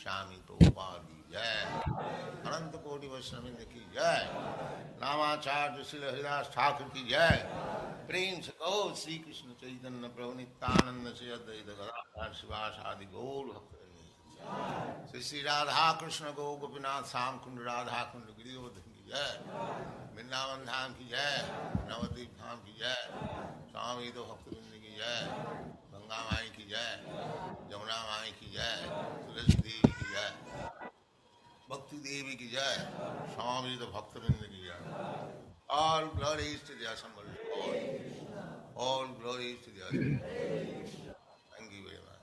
Goswami Prabhupada ki jai. Ananta Koti Vaishnavindra ki jai. Namacharya Srila Haridas Thakur ki jai. Prem se Gaur Sri Krishna Chaitanya Prabhu Nityananda Sri Advaita Gadadhar Sivas Adi Gaur Bhaktivinoda Sri Sri Radha Krishna Gaur Gopinath Sam Kund Radha Kund Giridhar ki jai. Vrindavan Dham ki jai. Navadvip Dham ki jai. Swami Bhaktivinoda ki jai. Ganga Mai ki jai. Jamuna Mai ki jai. Tulsi Devi ki jai. Bhakti Devi ki jai. Swami Bhaktivinoda ki jai. All glories to the assembled Lord. All glories to the assembled. Thank you very much.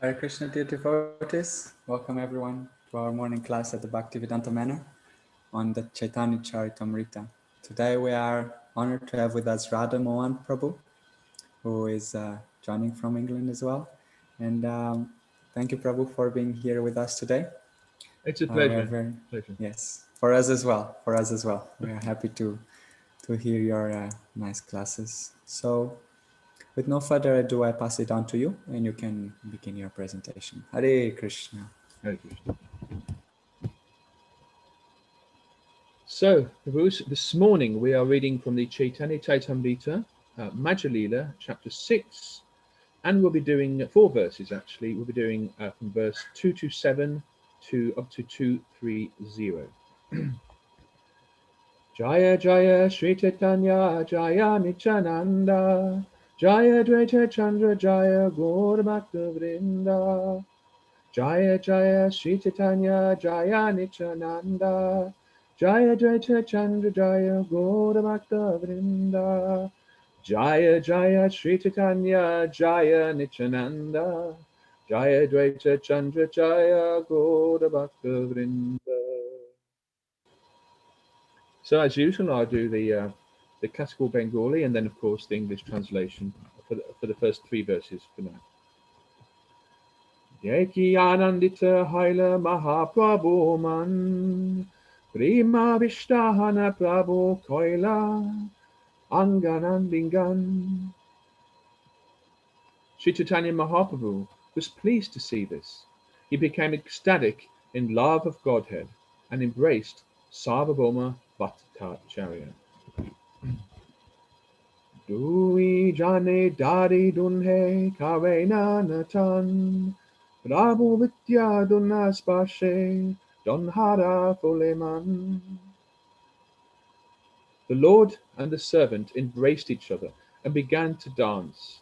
Hare Krishna, dear devotees. Welcome everyone to our morning class at the Bhaktivedanta Manor on the Chaitanya Charitamrita. Today we are honored to have with us Radha Mohan Prabhu, who is joining from England as well. And thank you, Prabhu, for being here with us today. It's a pleasure. Yes, for us as well. For us as well. We are happy to hear your nice classes. So, with no further ado, I pass it on to you, and you can begin your presentation. Hare Krishna. Hare Krishna. So, this morning we are reading from the Chaitanya Charitamrita, Madhya Lila, chapter 6, and we'll be doing 4 verses actually. We'll be doing from verse 227 to up to 230. Jaya Jaya Sri Chaitanya Jaya Nityananda Jaya Dvaita Chandra Jaya Gaur Bhakta Vrinda Jaya Jaya Sri Chaitanya Jaya Nityananda Jaya Dvaita Chandra Jaya Gaur Bhakta Vrinda Jaya Jaya Sri Chaitanya Jaya Nityananda Jaya Dvaita Chandra Jaya Gaur Bhakta Vrinda. So as usual, I'll do the classical Bengali and then of course the English translation for the first 3 verses for now. Yeki Anandita Haila Mahaprabhu Man Prima Vishtahana Prabhu Koila Anganandingan. Sri Chaitanya Mahaprabhu was pleased to see this. He became ecstatic in love of Godhead and embraced Sarvabhauma Bhattacharya. Dui jane dari dunhe karena natan Prabhu Vidya dunaspashe donhara foleman. The Lord and the servant embraced each other and began to dance.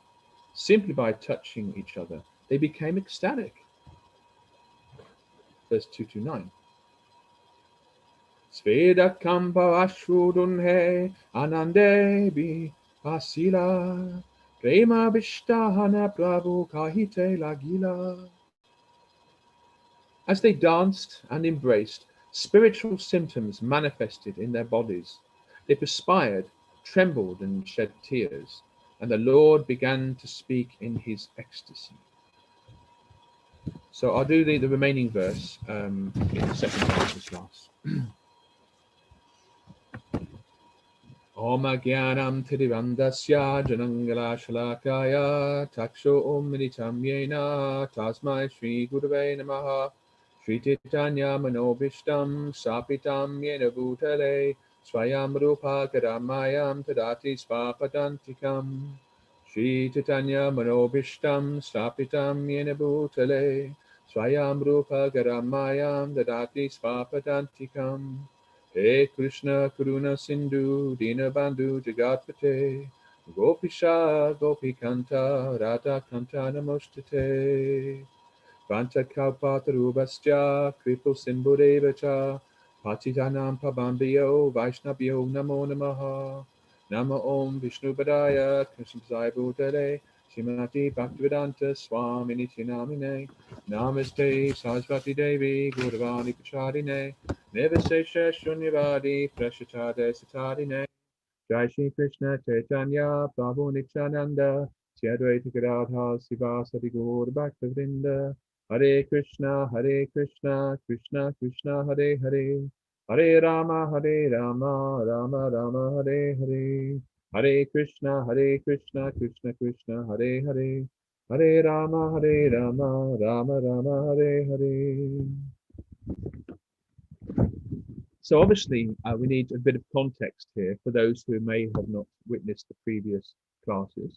Simply by touching each other, they became ecstatic. Verse 229. Svedakam parashudunhe anandebi pasila prema vishtahana prabhu kahite lagila. As they danced and embraced, spiritual symptoms manifested in their bodies. They perspired, trembled, and shed tears, and the Lord began to speak in his ecstasy. So I'll do the remaining verse in the second part of this class. Om Agyanam Tirivandasya Janangala Shalakaya Taksho Om Militam Yena Tasmai Shri Gurave Namaha Shri Chaitanya Manobishtam Sapitam Yena Bhutale Swayam Rupa Karamayam Tadati Svapadantikam Shri Chaitanya Manobishtam Sapitam Yena Bhutale Swayam Rupa Karamayam Tadati Svapadantikam. He Krishna Karuna Sindhu Dinabandhu Jagatpate Gopisha Gopikanta Radha Kanta Namostate Vanta Kalpatarubhascha Kripo Simbhudevacha Patitanam Pabambiyo Vaishnavyo Namo Namaha Nama Om Vishnu Padaya Krishna Bhutale Srimati Bhaktivedanta Swami Nityanamine Namaste Saraswati Devi Gurvani Pacharine Nivasesha Shunyavadi Prashatade Satarine Jai Shri Krishna Chaitanya Prabhu Nityananda Sri Advaita Gadadhar Sivasadi Gaur Bhaktivinoda Hare Krishna, Krishna Krishna, Hare Hare, Hare Rama, Rama Rama, Hare Hare, Hare Krishna, Krishna Krishna, Hare Hare, Hare Rama, Rama Rama, Hare Hare. So obviously, we need a bit of context here for those who may have not witnessed the previous classes.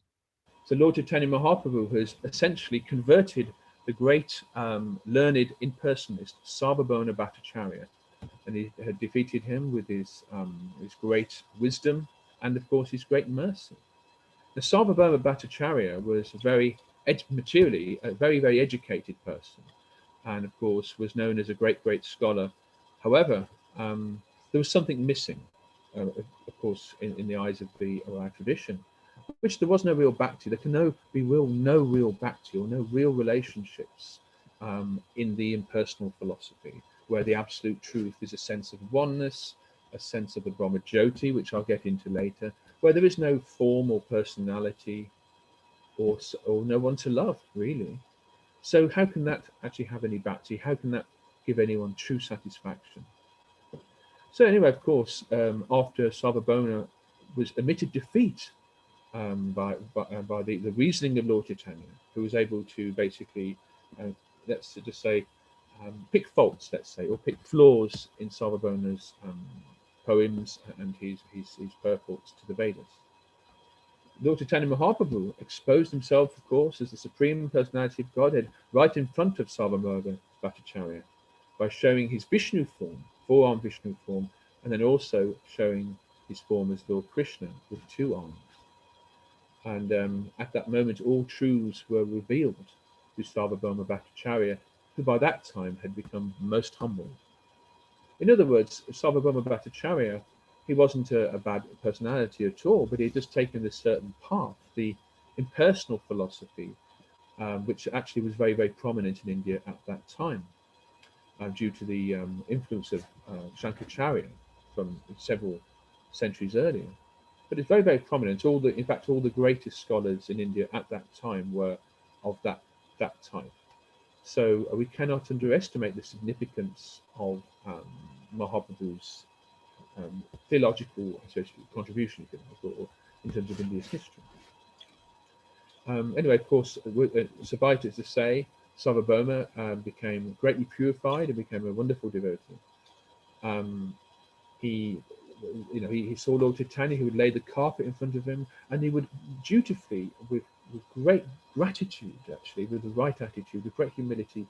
So Lord Chaitanya Mahaprabhu has essentially converted the great learned impersonalist Sarvabhauma Bhattacharya, and he had defeated him with his great wisdom and, of course, his great mercy. The Sarvabhauma Bhattacharya was materially a very educated person, and of course was known as a great scholar. However, there was something missing, of course, in the eyes of our tradition, which there was no real bhakti. There can be no real bhakti or no real relationships in the impersonal philosophy, where the absolute truth is a sense of oneness, a sense of the Brahma Jyoti, which I'll get into later, where there is no form or personality or no one to love, really. So how can that actually have any bhakti? How can that give anyone true satisfaction? So anyway, of course, after Sarvabhauma was admitted defeat by the reasoning of Lord Chaitanya, who was able to basically, let's just say, pick faults, let's say, or pick flaws in Sarvabhauma's poems and his purports to the Vedas. Lord Chaitanya Mahaprabhu exposed himself, of course, as the Supreme Personality of Godhead right in front of Sarvabhauma Bhattacharya by showing his Vishnu form, four-armed Vishnu form, and then also showing his form as Lord Krishna with two arms. And at that moment, all truths were revealed to Sarvabhauma Bhattacharya, who by that time had become most humble. In other words, Sarvabhauma Bhattacharya, he wasn't a bad personality at all, but he had just taken this certain path, the impersonal philosophy, which actually was very prominent in India at that time, due to the influence of Shankaracharya from several centuries earlier. But it's very prominent. In fact, all the greatest scholars in India at that time were of that type. So we cannot underestimate the significance of Mahaprabhu's theological contribution, if you like, or in terms of India's history. Anyway, of course, suffice it to say, Sarvabhauma became greatly purified and became a wonderful devotee. He saw Lord Chaitanya, who would lay the carpet in front of him, and he would dutifully, with great gratitude, actually, with the right attitude, with great humility,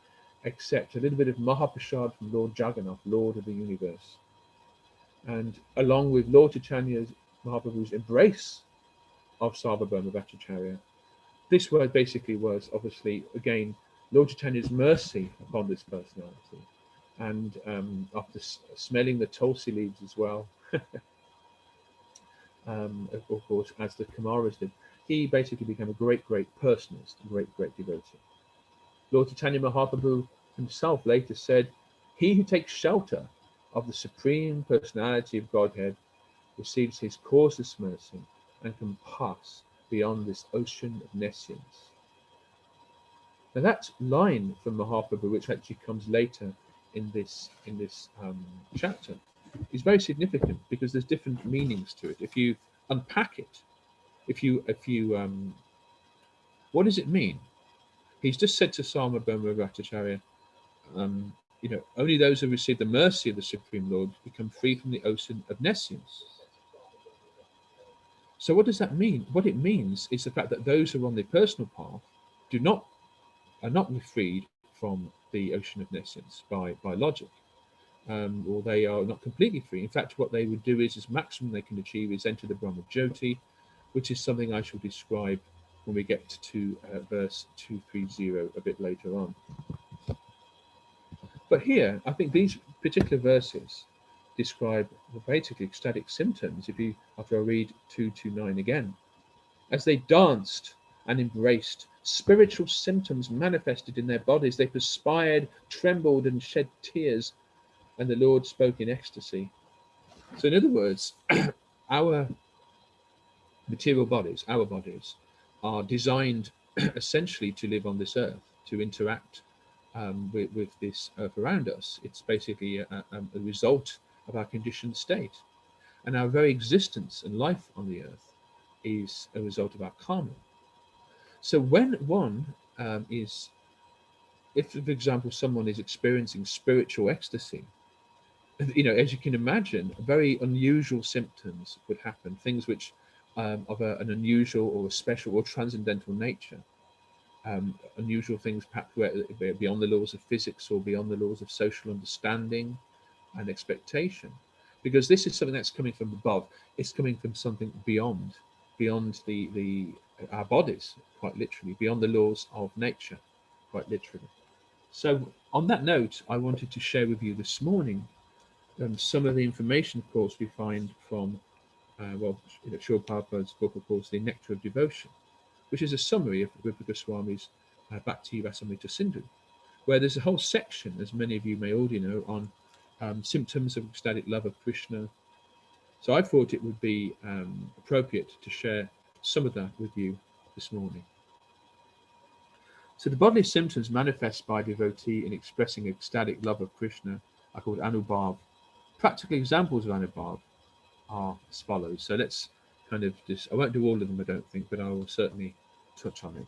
accept a little bit of Mahaprasad from Lord Jagannath, Lord of the universe. And along with Lord Chaitanya's Mahaprabhu's embrace of Sarvabhauma Bhattacharya, this word basically was, obviously, again, Lord Chaitanya's mercy upon this personality. And after smelling the tulsi leaves as well, of course, as the Kumaras did, he basically became a great personalist, a great devotee. Lord Chaitanya Mahaprabhu himself later said, "He who takes shelter of the Supreme Personality of Godhead receives his causeless mercy and can pass beyond this ocean of nescience." Now that line from Mahaprabhu, which actually comes later in this chapter, is very significant because there's different meanings to it. If you unpack it, what does it mean? He's just said to Sarvabhauma Bhattacharya, only those who receive the mercy of the Supreme Lord become free from the ocean of nescience. So what does that mean? What it means is the fact that those who are on the personal path are not freed from the ocean of nescience by logic, or they are not completely free. In fact, what they would do is maximum they can achieve is enter the Brahma Jyoti, which is something I shall describe when we get to verse 230 a bit later on. But here, I think these particular verses describe the basically ecstatic symptoms. After I read 229 again, as they danced and embraced, spiritual symptoms manifested in their bodies. They perspired, trembled, and shed tears, and the Lord spoke in ecstasy. So, in other words, our material bodies, our bodies, are designed essentially to live on this earth, to interact with this earth around us. It's basically a result of our conditioned state. And our very existence and life on the earth is a result of our karma. So when one is, if for example, someone is experiencing spiritual ecstasy, as you can imagine, very unusual symptoms would happen, things which of an unusual or a special or transcendental nature. Unusual things perhaps where beyond the laws of physics or beyond the laws of social understanding and expectation, because this is something that's coming from above. It's coming from something beyond the our bodies, quite literally, beyond the laws of nature, quite literally. So on that note, I wanted to share with you this morning some of the information, of course, we find from Srila Prabhupada's book, of course, The Nectar of Devotion, which is a summary of Rupa Goswami's Bhakti Rasamrita Sindhu, where there's a whole section, as many of you may already know, on symptoms of ecstatic love of Krishna. So I thought it would be appropriate to share some of that with you this morning. So the bodily symptoms manifest by a devotee in expressing ecstatic love of Krishna are called anubhav. Practical examples of anubhav are as follows. So let's kind of just, I won't do all of them, I don't think, but I will certainly touch on it.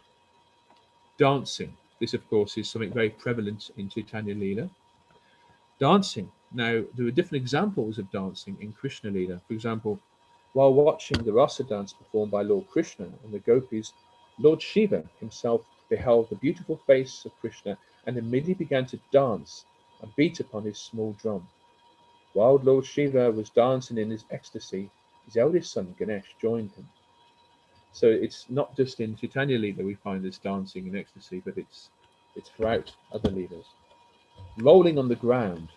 Dancing. This, of course, is something very prevalent in Chaitanya Leela. Dancing. Now, there are different examples of dancing in Krishna Leela. For example, while watching the Rasa dance performed by Lord Krishna and the gopis, Lord Shiva himself beheld the beautiful face of Krishna and immediately began to dance and beat upon his small drum. While Lord Shiva was dancing in his ecstasy, his eldest son Ganesh joined him. So it's not just in Chaitanya Leela we find this dancing in ecstasy, but it's throughout other leelas. Rolling on the ground.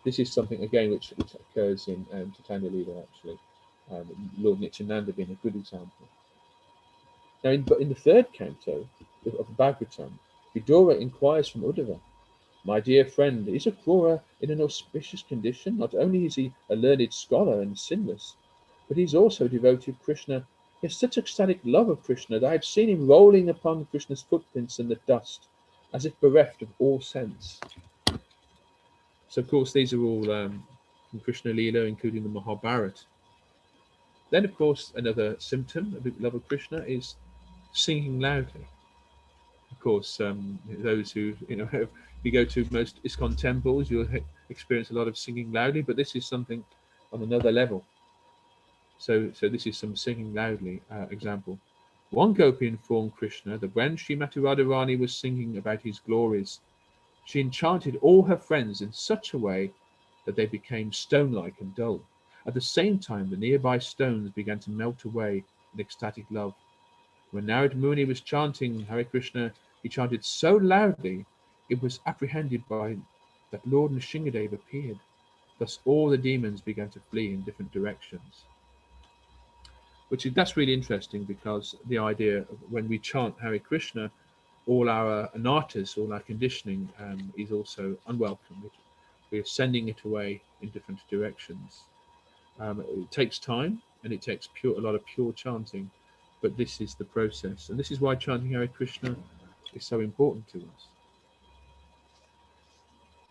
This is something again which occurs in Chaitanya Leela actually. Lord Nityananda being a good example. Now in the third canto of Bhagavatam, Vidura inquires from Uddhava, "My dear friend, is Akrura in an auspicious condition? Not only is he a learned scholar and sinless, but he is also devoted to Krishna. He has such ecstatic love of Krishna that I have seen him rolling upon Krishna's footprints in the dust, as if bereft of all sense." So, of course, these are all from Krishna Leela, including the Mahabharata. Then, of course, another symptom of the love of Krishna is singing loudly. Of course, those who, if you go to most ISKCON temples, you'll experience a lot of singing loudly, but this is something on another level. So this is some singing loudly example. One gopi informed Krishna that when Srimati Radharani was singing about his glories, she enchanted all her friends in such a way that they became stone-like and dull. At the same time, the nearby stones began to melt away in ecstatic love. When Narad Muni was chanting Hare Krishna, he chanted so loudly it was apprehended by that Lord Nrsingadev appeared. Thus all the demons began to flee in different directions. That's really interesting, because the idea of when we chant Hare Krishna, all our anartas, all our conditioning is also unwelcome. We are sending it away in different directions. It takes time and it takes a lot of pure chanting, but this is the process. And this is why chanting Hare Krishna is so important to us.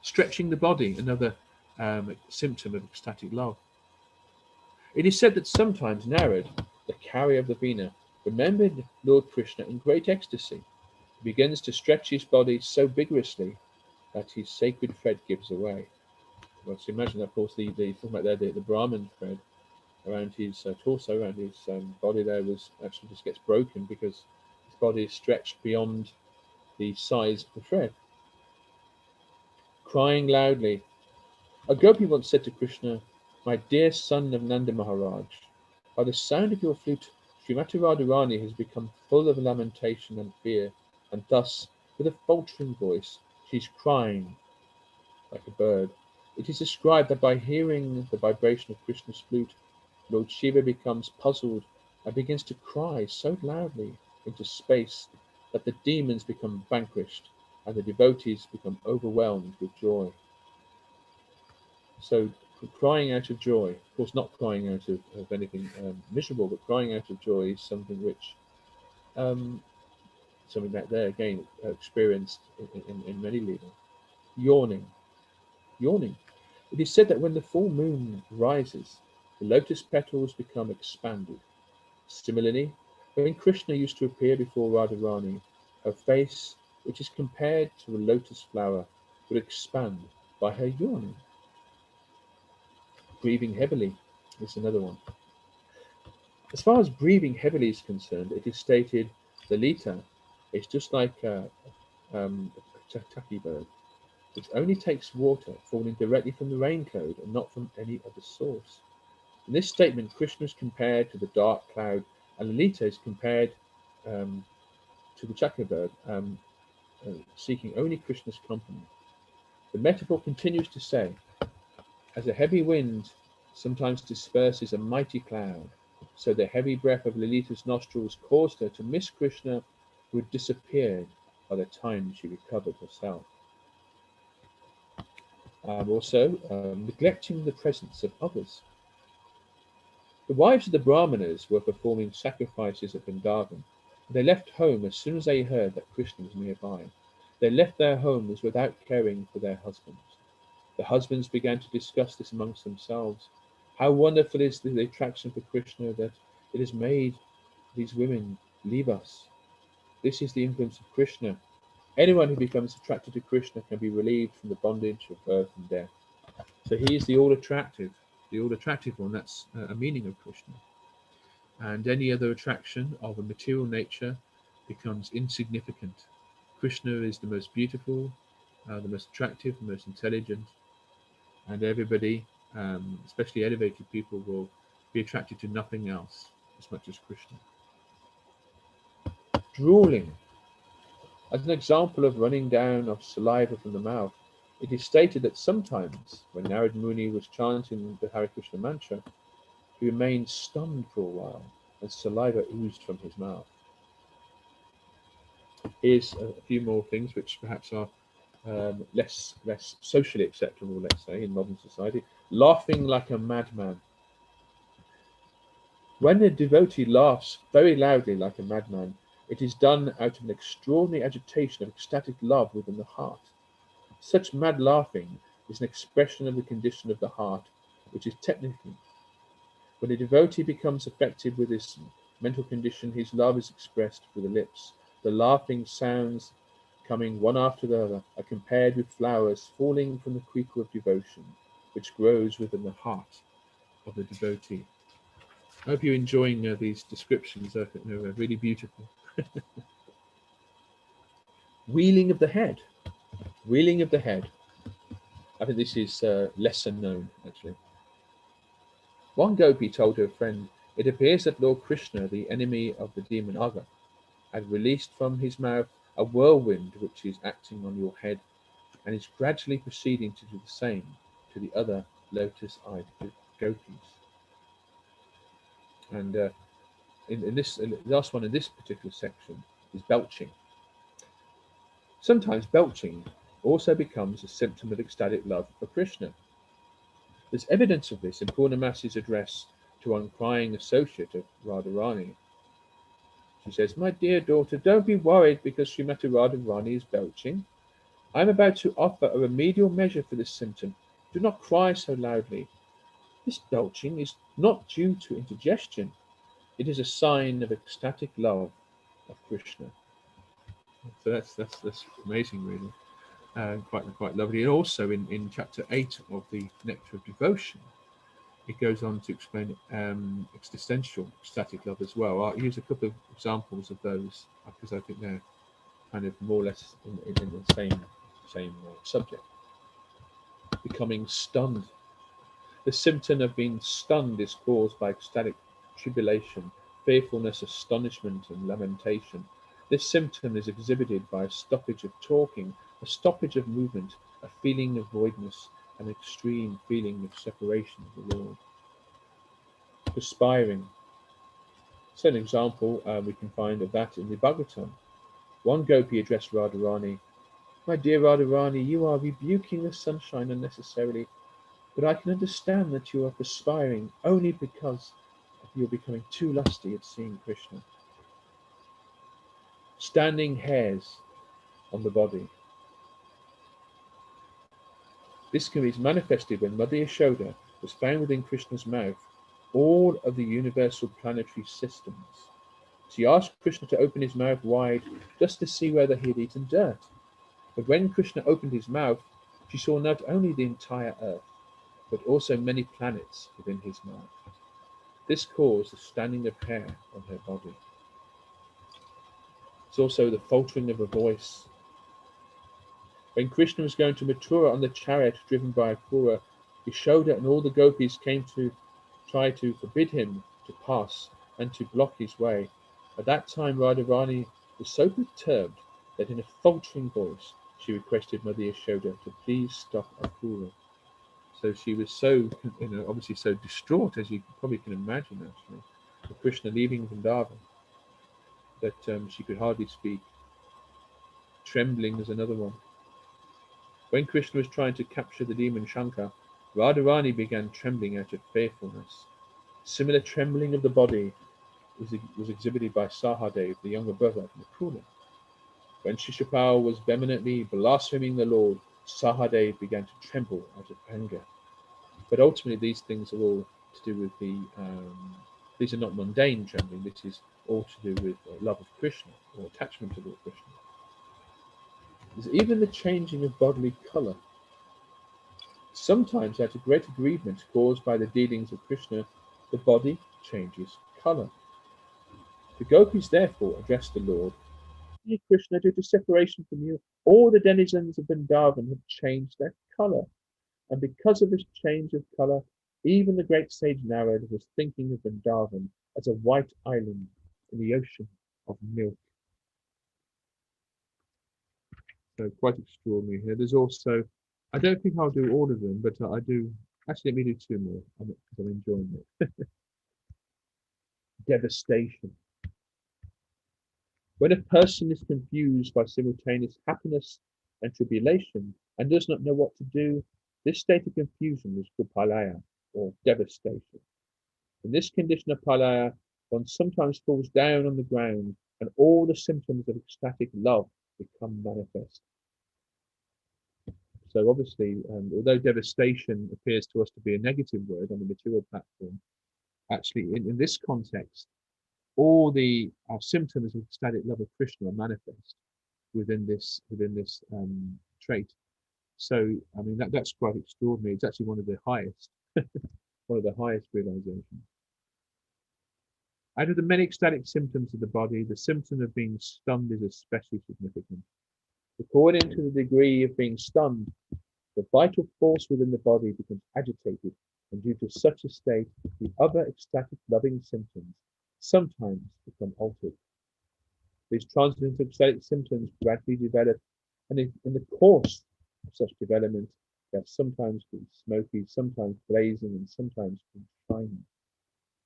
Stretching the body, another symptom of ecstatic love. It is said that sometimes Narad, the carrier of the Veena, remembered Lord Krishna in great ecstasy. He begins to stretch his body so vigorously that his sacred thread gives away. Well, so imagine, of course, the talking about there, the Brahman thread around his torso, around his body there, was actually just gets broken because his body is stretched beyond the size of the thread. Crying loudly. A gopi once said to Krishna, "My dear son of Nanda Maharaj, by the sound of your flute, Srimati Radharani has become full of lamentation and fear, and thus, with a faltering voice, she is crying like a bird. It is described that by hearing the vibration of Krishna's flute, Lord Shiva becomes puzzled and begins to cry so loudly into space that the demons become vanquished and the devotees become overwhelmed with joy." So crying out of joy, of course not crying out of anything miserable, but crying out of joy is something which something that there again experienced in many leaders. Yawning. Yawning. It is said that when the full moon rises, the lotus petals become expanded. Similarly, when Krishna used to appear before Radharani, her face, which is compared to a lotus flower, would expand by her yawning. Breathing heavily is another one. As far as breathing heavily is concerned, it is stated Lalita is just like a Chataki bird, which only takes water falling directly from the rain cloud and not from any other source. In this statement, Krishna is compared to the dark cloud, and Lalita is compared to the Chakra bird, seeking only Krishna's company. The metaphor continues to say, as a heavy wind sometimes disperses a mighty cloud, so the heavy breath of Lalita's nostrils caused her to miss Krishna, who had disappeared by the time she recovered herself. Also, neglecting the presence of others. The wives of the Brahmanas were performing sacrifices at Vrindavan. They left home as soon as they heard that Krishna was nearby. They left their homes without caring for their husbands. The husbands began to discuss this amongst themselves. How wonderful is the attraction for Krishna that it has made these women leave us. This is the influence of Krishna. Anyone who becomes attracted to Krishna can be relieved from the bondage of birth and death. So he is the all-attractive one. That's a meaning of Krishna. And any other attraction of a material nature becomes insignificant. Krishna is the most beautiful, the most attractive, the most intelligent, and everybody, especially elevated people, will be attracted to nothing else as much as Krishna. Drooling. As an example of running down of saliva from the mouth, it is stated that sometimes, when Narad Muni was chanting the Hare Krishna mantra, he remained stunned for a while, and saliva oozed from his mouth. Here's a few more things which perhaps are less socially acceptable, let's say, in modern society. Laughing like a madman. When a devotee laughs very loudly like a madman, it is done out of an extraordinary agitation of ecstatic love within the heart. Such mad laughing is an expression of the condition of the heart, which is technically. When a devotee becomes affected with this mental condition, his love is expressed through the lips. The laughing sounds coming one after the other are compared with flowers falling from the creeper of devotion, which grows within the heart of the devotee. I hope you're enjoying these descriptions. They're really beautiful. Wheeling of the head. Wheeling of the head. I think this is lesser known, actually. One gopi told her friend, it appears that Lord Krishna, the enemy of the demon Aga, had released from his mouth a whirlwind which is acting on your head and is gradually proceeding to do the same to the other lotus-eyed gopis. And in this last one in this particular section is belching. Sometimes belching also becomes a symptom of ecstatic love for Krishna. There's evidence of this in Purnamasi's address to one crying associate of Radharani. She says, my dear daughter, don't be worried because Srimati Radharani is belching. I'm about to offer a remedial measure for this symptom. Do not cry so loudly. This belching is not due to indigestion. It is a sign of ecstatic love of Krishna. So that's amazing, really. Quite lovely. And also in chapter 8 of the Nectar of Devotion, it goes on to explain existential ecstatic love as well. I'll use a couple of examples of those because I think they're kind of more or less in the same subject. Becoming stunned. The symptom of being stunned is caused by ecstatic tribulation, fearfulness, astonishment, and lamentation. This symptom is exhibited by a stoppage of talking, a stoppage of movement, a feeling of voidness, an extreme feeling of separation of the Lord. Perspiring. So an example we can find of that in the Bhagavatam. One gopi addressed Radharani, my dear Radharani, you are rebuking the sunshine unnecessarily, but I can understand that you are perspiring only because you're becoming too lusty at seeing Krishna. standing hairs on the body. This is manifested when Mother Yashoda was found within Krishna's mouth all of the universal planetary systems. She asked Krishna to open his mouth wide just to see whether he had eaten dirt. But when Krishna opened his mouth, she saw not only the entire earth, but also many planets within his mouth. This caused the standing of hair on her body. It's also the faltering of a voice. When Krishna was going to Mathura on the chariot driven by Akrura, Yashoda and all the gopis came to try to forbid him to pass and to block his way. At that time, Radharani was so perturbed that in a faltering voice she requested Mother Yashoda to please stop Akrura. So she was so, obviously so distraught, as you probably can imagine, actually, with Krishna leaving Vrindavan, that she could hardly speak. Trembling is another one. When Krishna was trying to capture the demon Shankar, Radharani began trembling out of fearfulness. Similar trembling of the body was exhibited by Sahadev, the younger brother of Nakula. When Shishupal was vehemently blaspheming the Lord, Sahadev began to tremble out of anger. But ultimately, these things are all to do with these are not mundane trembling, this is all to do with love of Krishna, or attachment to Lord Krishna. There's even the changing of bodily colour. Sometimes, out of great aggrievement caused by the dealings of Krishna, the body changes colour. The gopis therefore addressed the Lord, "Dear Krishna, due to separation from you, all the denizens of Vrindavan have changed their colour. And because of this change of colour, even the great sage Narad was thinking of Vrindavan as a white island in the ocean of milk." So quite extraordinary here. There's also, I don't think I'll do all of them, but I do, actually let me do two more, because I'm enjoying it. Devastation. When a person is confused by simultaneous happiness and tribulation and does not know what to do, this state of confusion is called palaya, or devastation. In this condition of palaya, one sometimes falls down on the ground and all the symptoms of ecstatic love become manifest. So obviously, although devastation appears to us to be a negative word on the material platform, actually in this context, all the symptoms of ecstatic love of Krishna are manifest within this trait. So I mean that's quite extraordinary. It's actually one of the highest, one of the highest realizations. Out of the many ecstatic symptoms of the body, the symptom of being stunned is especially significant. According to the degree of being stunned, the vital force within the body becomes agitated, and due to such a state, the other ecstatic loving symptoms sometimes become altered. These transient ecstatic symptoms gradually develop, and in the course of such development, they are sometimes called smoky, sometimes blazing, and sometimes called shining.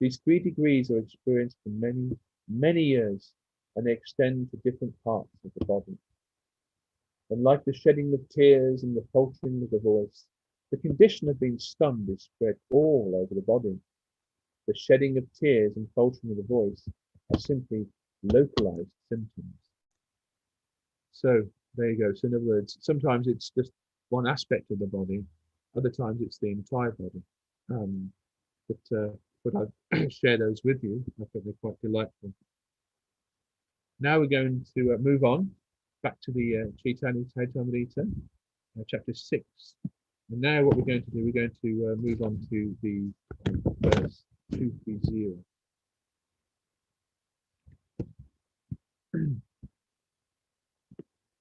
These 3 degrees are experienced for many, many years, and they extend to different parts of the body. And like the shedding of tears and the faltering of the voice, the condition of being stunned is spread all over the body. The shedding of tears and faltering of the voice are simply localized symptoms. So there you go. So in other words, sometimes it's just one aspect of the body, other times it's the entire body. But I'll share those with you. I think they're quite delightful. Now we're going to move on back to the Chaitanya Charitamrita, chapter 6. And now what we're going to do, we're going to move on to the verse 230.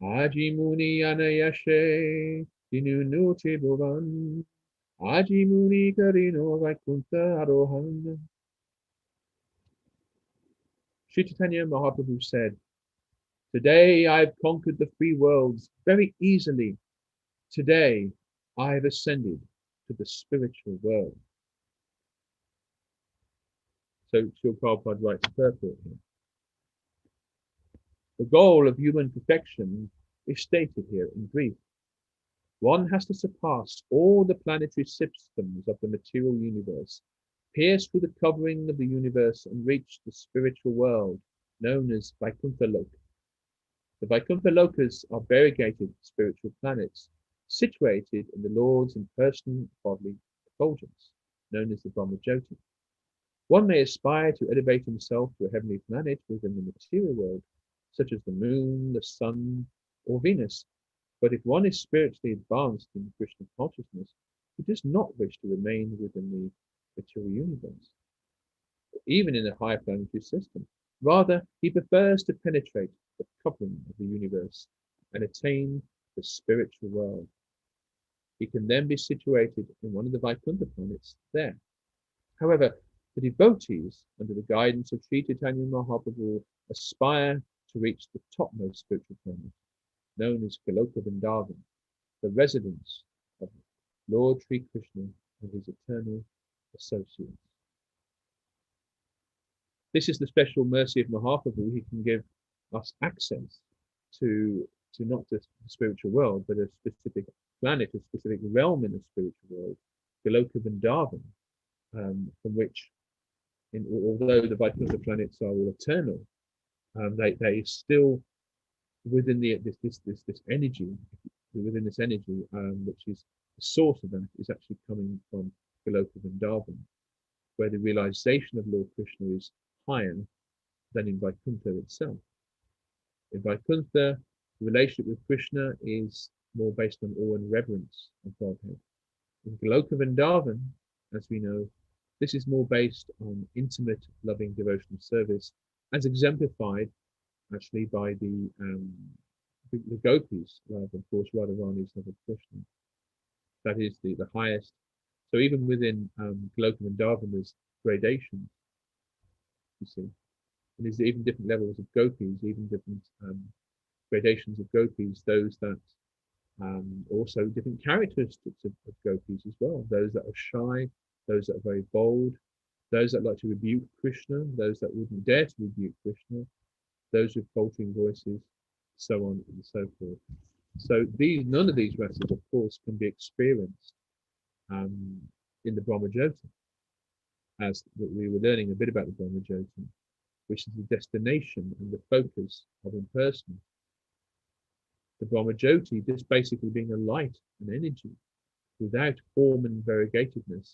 Aji Muni Anayashe Dinunuti Bhuvan Aji Muni Karino Vaikuntha Arohan. Sri Chaitanya Mahaprabhu said, "Today I have conquered the 3 worlds very easily. Today I have ascended to the spiritual world." So Srila Prabhupada writes purport here. The goal of human perfection is stated here in brief. One has to surpass all the planetary systems of the material universe, pierce through the covering of the universe, and reach the spiritual world known as Vaikuntha Lok, The Vaikuntha Lokas are variegated spiritual planets situated in the Lord's impersonal bodily effulgence, known as the Brahmajyoti. One may aspire to elevate himself to a heavenly planet within the material world, such as the moon, the sun, or Venus. But if one is spiritually advanced in Krishna consciousness, he does not wish to remain within the material universe, even in a higher planetary system. Rather, he prefers to penetrate the covering of the universe and attain the spiritual world. He can then be situated in one of the Vaikuntha planets there. However, the devotees, under the guidance of Sri Chaitanya Mahaprabhu, aspire to reach the topmost spiritual planet, known as Goloka Vrindavan, the residence of Lord Sri Krishna and his eternal associates. This is the special mercy of Mahaprabhu. He can give us access to not just the spiritual world, but a specific planet, a specific realm in the spiritual world, Goloka Vrindavan, from which, although the Vaikuntha planets are all eternal, they still within this energy, within this energy, which is the source of that, is actually coming from Goloka Vrindavan, where the realization of Lord Krishna is higher than in Vaikuntha itself. In Vaikuntha, the relationship with Krishna is more based on awe and reverence of Godhead. In Goloka Vrindavan, as we know, this is more based on intimate, loving devotional service, as exemplified actually by the gopis, rather than, of course, Radharani's love of Krishna. That is the highest. So even within Goloka Vrindavan, there's gradations, you see. And there's even different levels of gopis, even different gradations of gopis, those that also different characteristics of gopis as well. Those that are shy, those that are very bold, those that like to rebuke Krishna, those that wouldn't dare to rebuke Krishna, those with faltering voices, so on and so forth. So none of these rasas, of course, can be experienced in the Brahmajyoti, as we were learning a bit about the Brahmajyoti, which is the destination and the focus of impersonal. The Brahmajyoti just basically being a light, an energy, without form and variegatedness,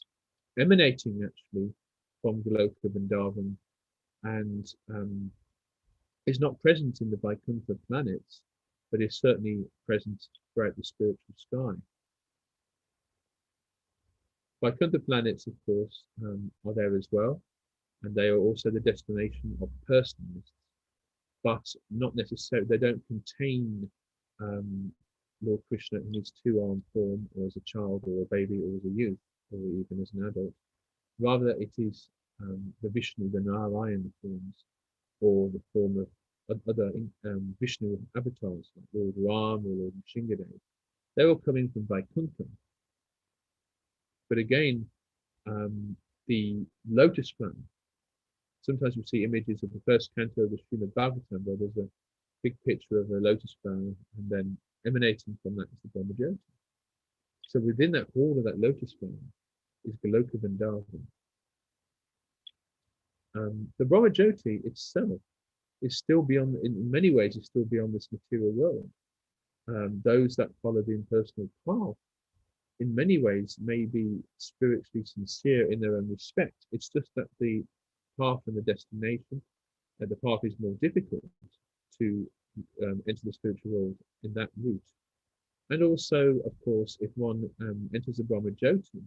emanating actually from Goloka Vrindavan, and is not present in the Vaikuntha planets, but is certainly present throughout the spiritual sky. Vaikuntha planets, of course, are there as well, and they are also the destination of personalists, but not necessarily, they don't contain Lord Krishna in his two-armed form, or as a child, or a baby, or as a youth, or even as an adult. Rather, it is the Vishnu, the Narayana forms, or the form of other Vishnu avatars, like Lord Ram or Lord Nrsimhadev. They're all coming from Vaikuntha. But again, the lotus flower, sometimes we see images of the first canto of the Srimad Bhagavatam, where there's a big picture of a lotus flower, and then emanating from that is the Brahmajyoti. So within that wall of that lotus flower is Goloka Vrindavan. The Brahmajyoti itself is still beyond, in many ways, is still beyond this material world. Those that follow the impersonal path, in many ways, may be spiritually sincere in their own respect. It's just that the path and the destination, the path is more difficult to enter the spiritual world in that route. And also, of course, if one enters the Brahmajyoti,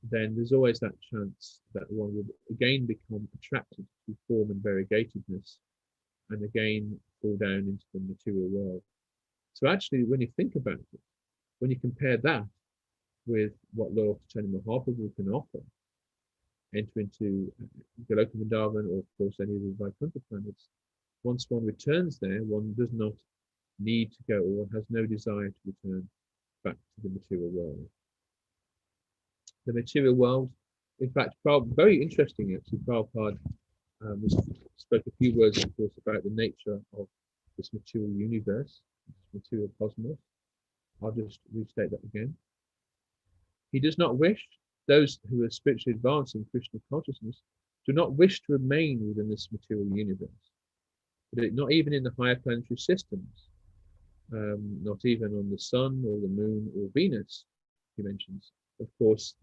then there's always that chance that one would again become attracted to form and variegatedness, and again fall down into the material world. So actually, when you think about it, when you compare that with what Lord Chaitanya Mahaprabhu can offer, enter into Goloka Vrindavan, or of course any of the Vaikuntha planets, once one returns there, one does not need to go, or one has no desire to return back to the material world. The material world, in fact, very interesting actually, Prabhupada spoke a few words, of course, about the nature of this material universe, this material cosmos. I'll just restate that again. He does not wish, those who are spiritually advanced in Krishna consciousness do not wish to remain within this material universe. but not even in the higher planetary systems, not even on the sun or the moon or Venus, he mentions. Of course,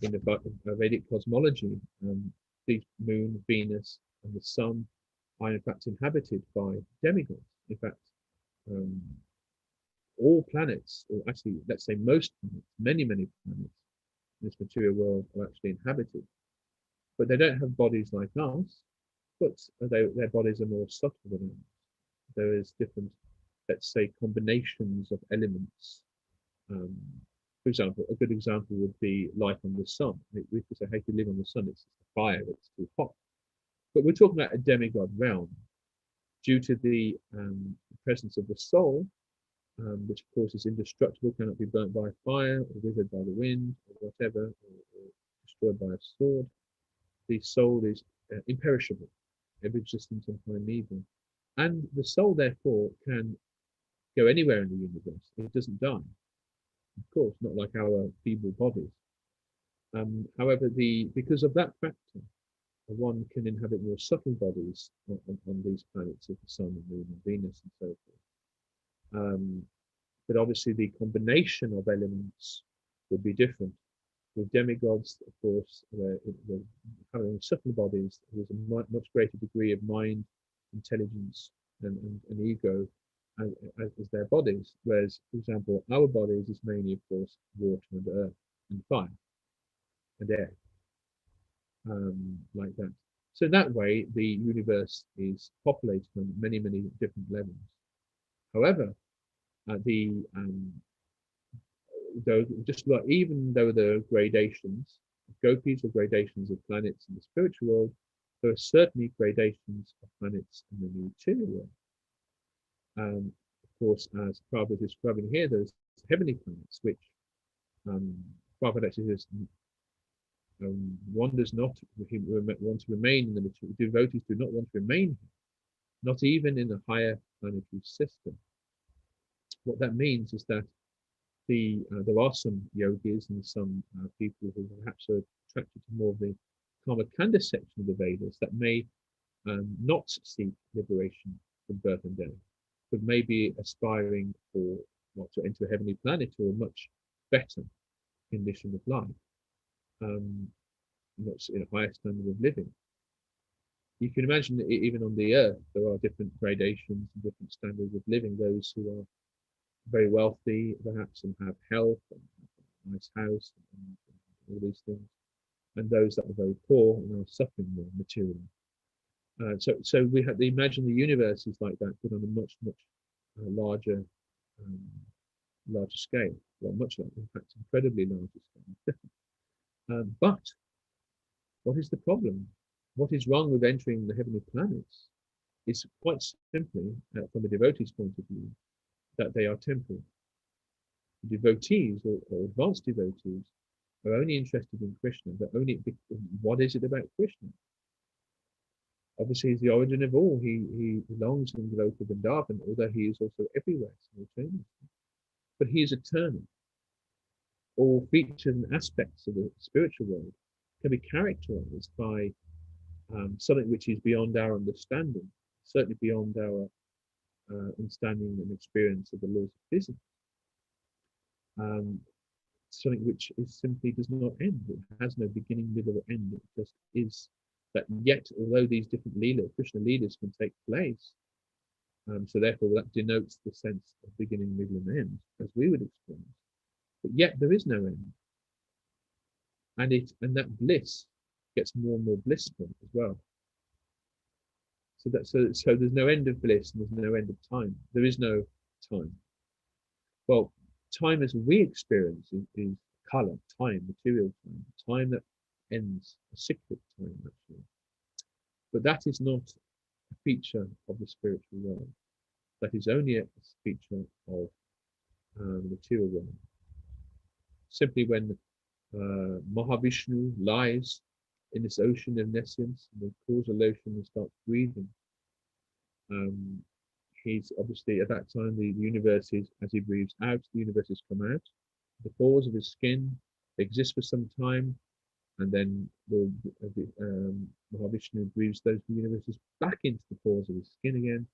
in the Vedic cosmology, the moon, Venus, and the sun are in fact inhabited by demigods. In fact, all planets, or actually, let's say most planets, many planets in this material world are actually inhabited. But they don't have bodies like us, but their bodies are more subtle than ours. There is different, let's say, combinations of elements. For example, a good example would be life on the sun. We could say, how do you live on the sun? It's fire, it's too hot. But we're talking about a demigod realm. Due to the presence of the soul, which of course is indestructible, cannot be burnt by fire or withered by the wind or whatever, or destroyed by a sword. The soul is imperishable, ever existent and primeval. And the soul, therefore, can go anywhere in the universe. It doesn't die. Of course, not like our feeble bodies. However, because of that factor, one can inhabit more subtle bodies on these planets of the sun and moon and Venus and so forth. But obviously the combination of elements would be different. With demigods, of course, they're having subtle bodies, there's a much greater degree of mind, intelligence, and ego as their bodies. Whereas, for example, our bodies is mainly, of course, water and earth and fire and air, like that. So that way, the universe is populated on many different levels. However, though just like even though there are gradations, gopis or gradations of planets in the spiritual world, there are certainly gradations of planets in the material world. Of course, as Prabhupada is describing here, there's heavenly planets, which Prabhupada actually says one does not want to remain in the material. Devotees do not want to remain here, not even in the higher planetary system. What that means is that there are some yogis and some people who perhaps are attracted to more of the Karmakanda section of the Vedas that may not seek liberation from birth and death, but may be aspiring to enter a heavenly planet or a much better condition of life, in a higher standard of living. You can imagine that even on the earth, there are different gradations and different standards of living. Those who are very wealthy, perhaps, and have health and have a nice house and all these things, and those that are very poor and are suffering more materially. So we have to imagine the universe is like that, but on a much larger scale. Well, much larger, in fact, incredibly larger scale. But what is the problem? What is wrong with entering the heavenly planets? It's quite simply, from a devotee's point of view, that they are temporal. Devotees or advanced devotees are only interested in Krishna, but only what is it about Krishna? Obviously, he's the origin of all. He belongs in Goloka Vrindavan, although he is also everywhere simultaneously. But he is eternal. All features and aspects of the spiritual world can be characterized by something which is beyond our understanding, certainly beyond our understanding and experience of the laws of physics. Something which simply does not end. It has no beginning, middle, or end. It just is. That yet, although these different Krishna leelas can take place, so therefore that denotes the sense of beginning, middle, and end, as we would experience. But yet there is no end, and that bliss gets more and more blissful as well. So there's no end of bliss and there's no end of time. There is no time. Well, time as we experience is color, time, material time that ends, a cyclic time actually. But that is not a feature of the spiritual world. That is only a feature of the material world. Simply when Mahavishnu lies in this ocean of nescience, in the causal ocean, and starts breathing, he's obviously at that time the universe is, as he breathes out, the universe has come out. The pores of his skin exist for some time, and then Lord Mahavishnu breathes those universes back into the pores of his skin again,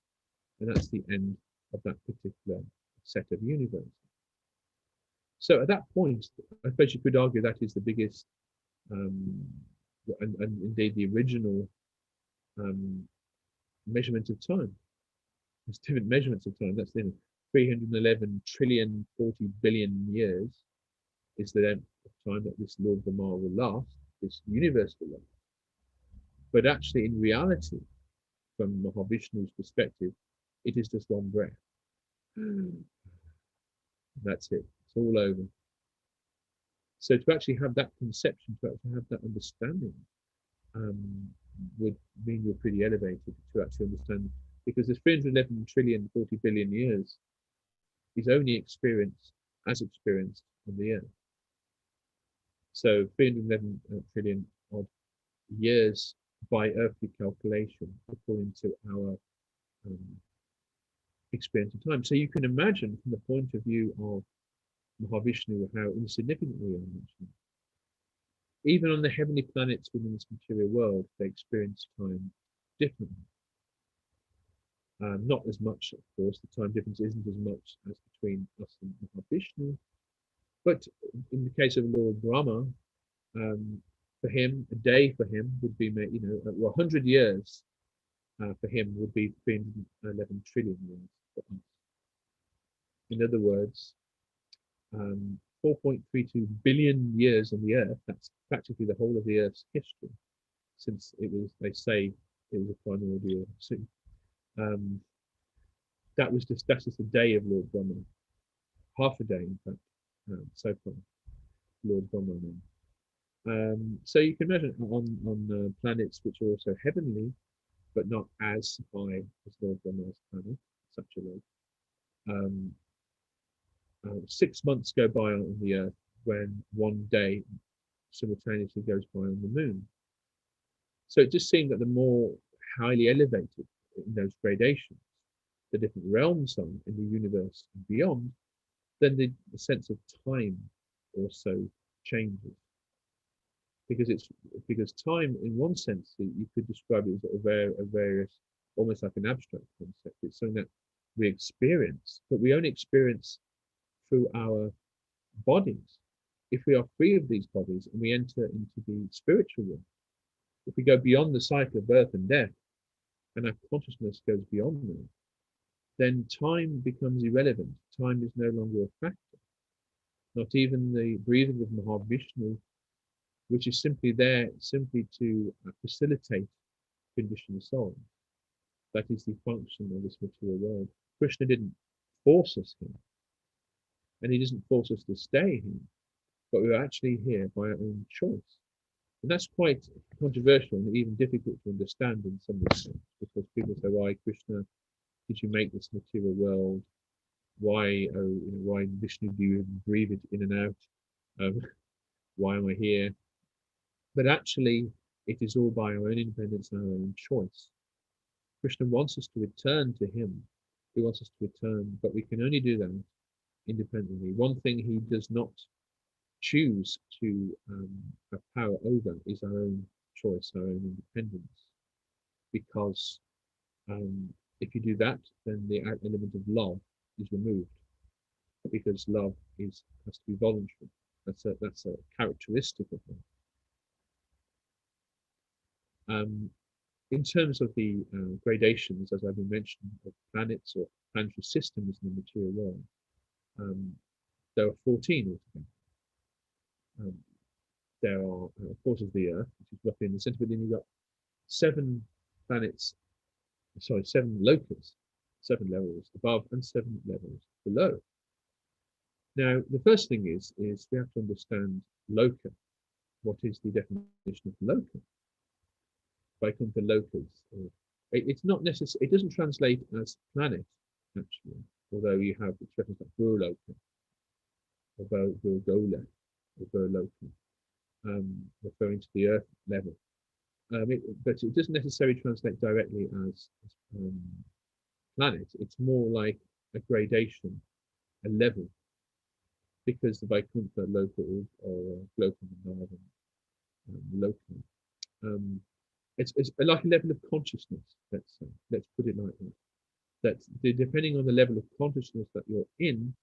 and that's the end of that particular set of universes. So at that point, I suppose you could argue that is the biggest, and indeed the original measurement of time. There's different measurements of time. That's 311 trillion 40 billion years is the length of time that this Lord Brahma will last, this universe will last. But actually, in reality, from Mahavishnu's perspective, it is just one breath. That's it. It's all over. So to actually have that conception, to actually have that understanding, would mean you're pretty elevated to actually understand, because there's 311 trillion 40 billion years is only experienced as experienced on the earth. So 311 trillion odd years by earthly calculation, according to our experience of time. So you can imagine from the point of view of Mahavishnu how insignificant we are actually. Even on the heavenly planets within this material world, they experience time differently. Not as much, of course, the time difference isn't as much as between us and Mahavishnu. But in the case of Lord Brahma, for him, a day for him would be, 100 years for him would be 311 trillion years for us. In other words, 4.32 billion years on the Earth, that's practically the whole of the Earth's history, since it was, they say, it was a primordial soup. That's just a day of Lord Brahma, half a day, in fact, so far, Lord Brahma now. So you can imagine on planets which are also heavenly, but not as high as Lord Brahma's planet, such a way. 6 months go by on the Earth when one day simultaneously goes by on the Moon. So it just seemed that the more highly elevated in those gradations the different realms are in the universe and beyond, then the sense of time also changes. Because time, in one sense, you could describe it as a various, almost like an abstract concept. It's something that we experience, but we only experience through our bodies. If we are free of these bodies and we enter into the spiritual world, if we go beyond the cycle of birth and death, and our consciousness goes beyond that, then time becomes irrelevant. Time is no longer a factor. Not even the breathing of Mahavishnu, which is simply there simply to facilitate conditioned soul. That is the function of this material world. Krishna didn't force us here, and he doesn't force us to stay here, but we're actually here by our own choice. And that's quite controversial and even difficult to understand in some respects, because people say, why, Krishna, did you make this material world? Why, why Vishnu do you breathe it in and out? Why am I here? But actually, it is all by our own independence and our own choice. Krishna wants us to return to him. He wants us to return, but we can only do that independently. One thing he does not choose to have power over is our own choice, our own independence. Because if you do that, then the element of love is removed, because love has to be voluntary. That's a characteristic of love. In terms of the gradations, as I've been mentioning, of planets or planetary systems in the material world, there are 14 altogether. There are, of course, the Earth, which is roughly in the center, but then you've got 7 lokas, 7 levels above and 7 levels below. Now, the first thing is we have to understand loka. What is the definition of loka? Vaikuntha lokas. It's not necessary. It doesn't translate as planet, actually, although you have expressions like Burloka, or Burgola, or Burloka, referring to the Earth level. But it doesn't necessarily translate directly as planet. It's more like a gradation, a level, because the Vaikuntha, Loka, or Gloka, locally. It's like a level of consciousness. Let's put it like that. Depending on the level of consciousness that you're in,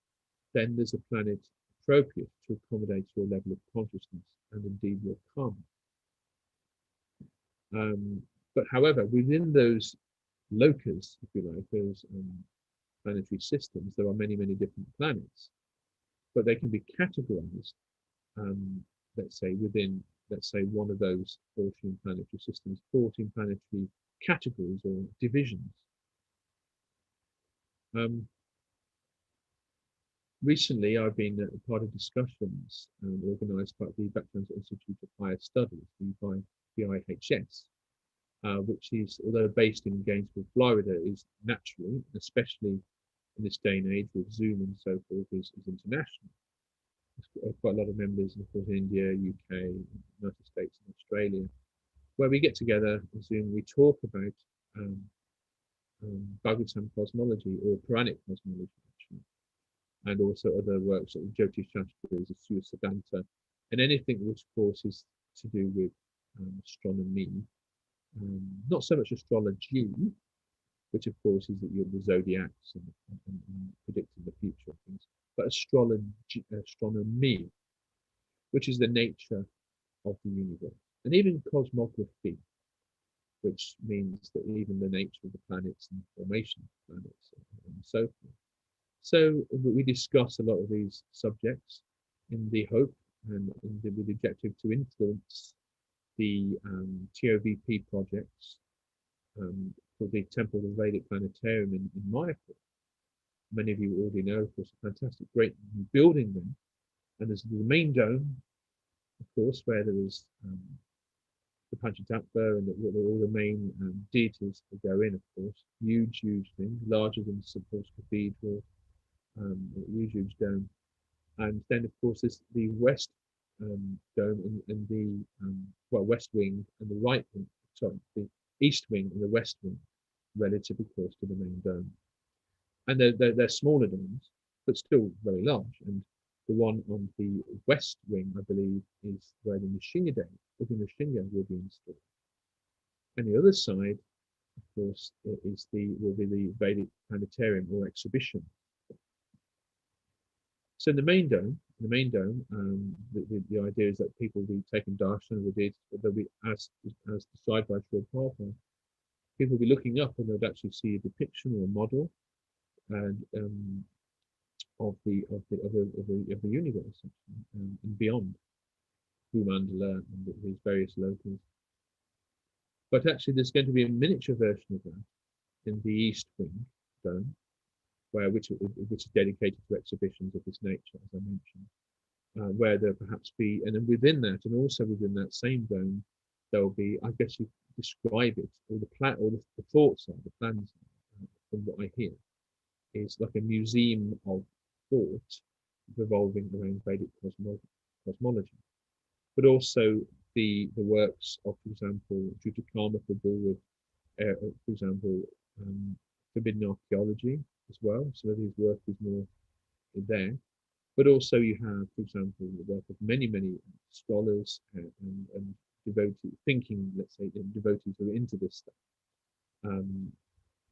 then there's a planet appropriate to accommodate your level of consciousness and indeed your karma. But however, within those locus, if you like, those planetary systems, there are many, many different planets, but they can be categorized, let's say, within, let's say, one of those 14 planetary systems, 14 planetary categories or divisions. Recently, I've been a part of discussions organised by the Bhaktivedanta Institute of Higher Studies, the BIHS, which is, although based in Gainesville, Florida, is naturally, especially in this day and age with Zoom and so forth, is international. There's quite a lot of members, of course, in India, UK, United States, and Australia, where we get together on Zoom. We talk about Bhagavatam cosmology or Puranic cosmology, actually, and also other works like Jyotish Shastras, Surya Siddhanta, and anything which, of course, is to do with astronomy. Not so much astrology, which of course is the zodiacs and predicting the future of things, but astronomy, which is the nature of the universe, and even cosmography, which means that even the nature of the planets and the formation of planets and so forth. So we discuss a lot of these subjects in the hope and with the objective to influence the TOVP projects for the Temple of the Vedic Planetarium in Mayapur. Many of you already know, of course, a fantastic, great new building there. And there's the main dome, of course, where there is the Panchatattva and all the main deities that go in, of course. Huge, huge thing, larger than St. Paul's Cathedral, huge, huge dome. And then, of course, there's the west dome and the west wing and the right wing, sorry, the east wing and the west wing, relatively close to the main dome. And they're smaller domes, but still very large. And the one on the west wing, I believe, is where the Nishinga Dome, the Nishinga will be installed. And the other side, of course, will be the Vedic Planetarium or exhibition. So in the main dome, the idea is that people will be taking darshan of the deities, but they'll be as described by Sri Prabhupada. People will be looking up and they'll actually see a depiction or a model and of the universe and beyond Bhumandala and these various locals. But actually, there's going to be a miniature version of that in the East Wing dome, which is dedicated to exhibitions of this nature, as I mentioned, where there perhaps be, and then within that, and also within that same dome, there will be, I guess you describe it, or the thoughts are, the plans are, from what I hear, is like a museum of thought revolving around Vedic cosmology, but also the works of, for example, Jutakama Prabhu with, for example, forbidden archaeology as well. Some of his work is more there, but also you have, for example, the work of many scholars and devotees, let's say, devotees who are into this stuff,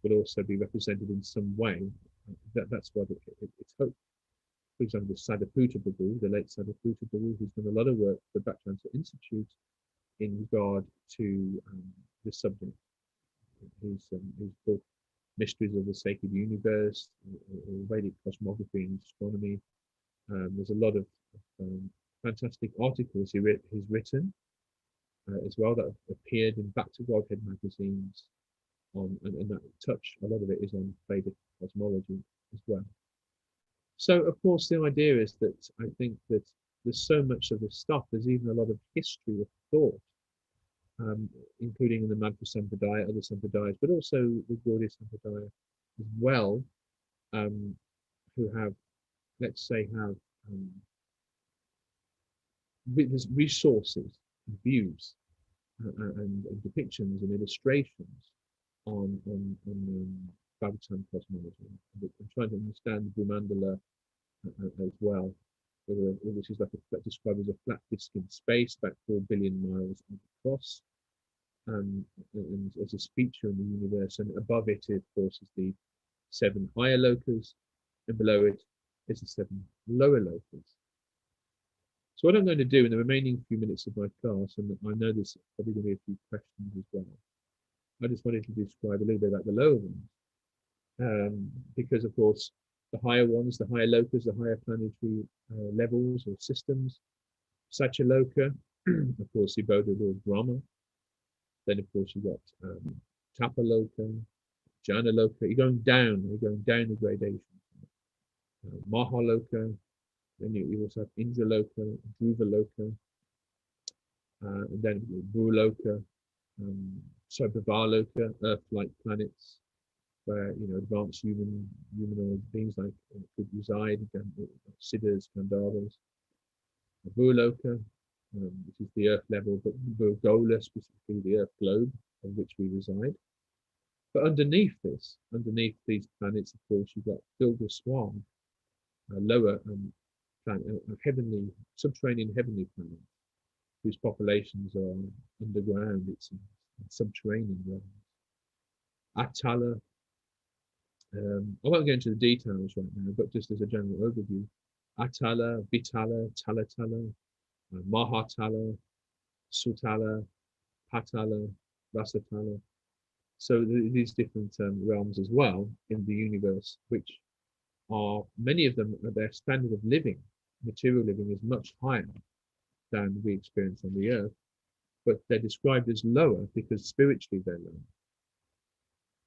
will also be represented in some way. That's what it's hoped. For example, Sadhaputta Prabhu, the late Sadhaputta Prabhu, who's done a lot of work for the Bhaktivedanta Institute in regard to this subject. His book, Mysteries of the Sacred Universe, Vedic Cosmography and Astronomy. There's a lot of fantastic articles he's written as well that have appeared in Back to Godhead magazines and that touch, a lot of it is on Vedic cosmology as well. So, of course, the idea is that I think that there's so much of this stuff, there's even a lot of history of thought, including in the Madhva Sampradaya, other Sampradayas, but also the Gaudiya Sampradaya as well, who have, let's say, there's resources, and views, and depictions and illustrations on Bhagavatam cosmology. I'm trying to understand Bhumandala as well, which is like described as a flat disk in space, about 4 billion miles across, and as a feature in the universe. And above it, of course, is the 7 higher lokas, and below it is the 7 lower lokas. So what I'm going to do in the remaining few minutes of my class, and I know there's probably going to be a few questions as well, I just wanted to describe a little bit about the lower ones, because of course the higher ones, the higher lokas, the higher planetary levels or systems, Satyaloka, of course, the abode of Lord Brahma. Then of course you've got Tapaloka, Janaloka. You're going down the gradation. Mahaloka. Then you also have Indraloka, Dhruvaloka, and then Bhuloka, Bhavaloka, Earth-like planets, where advanced humanoid beings like could reside, Siddhas, Gandharvas. Bhuloka, which is the Earth level, but Bhugola, specifically the Earth globe on which we reside. But underneath these planets, of course, you've got Bilgaswan, lower heavenly, subterranean heavenly planets, whose populations are underground, it's subterranean realms. Atala, I won't go into the details right now, but just as a general overview, Atala, Vitala, Talatala, Mahatala, Sutala, Patala, Rasatala. So these different realms as well in the universe, which are, many of them, their standard of living, material living, is much higher than we experience on the earth, but they're described as lower because spiritually they're lower.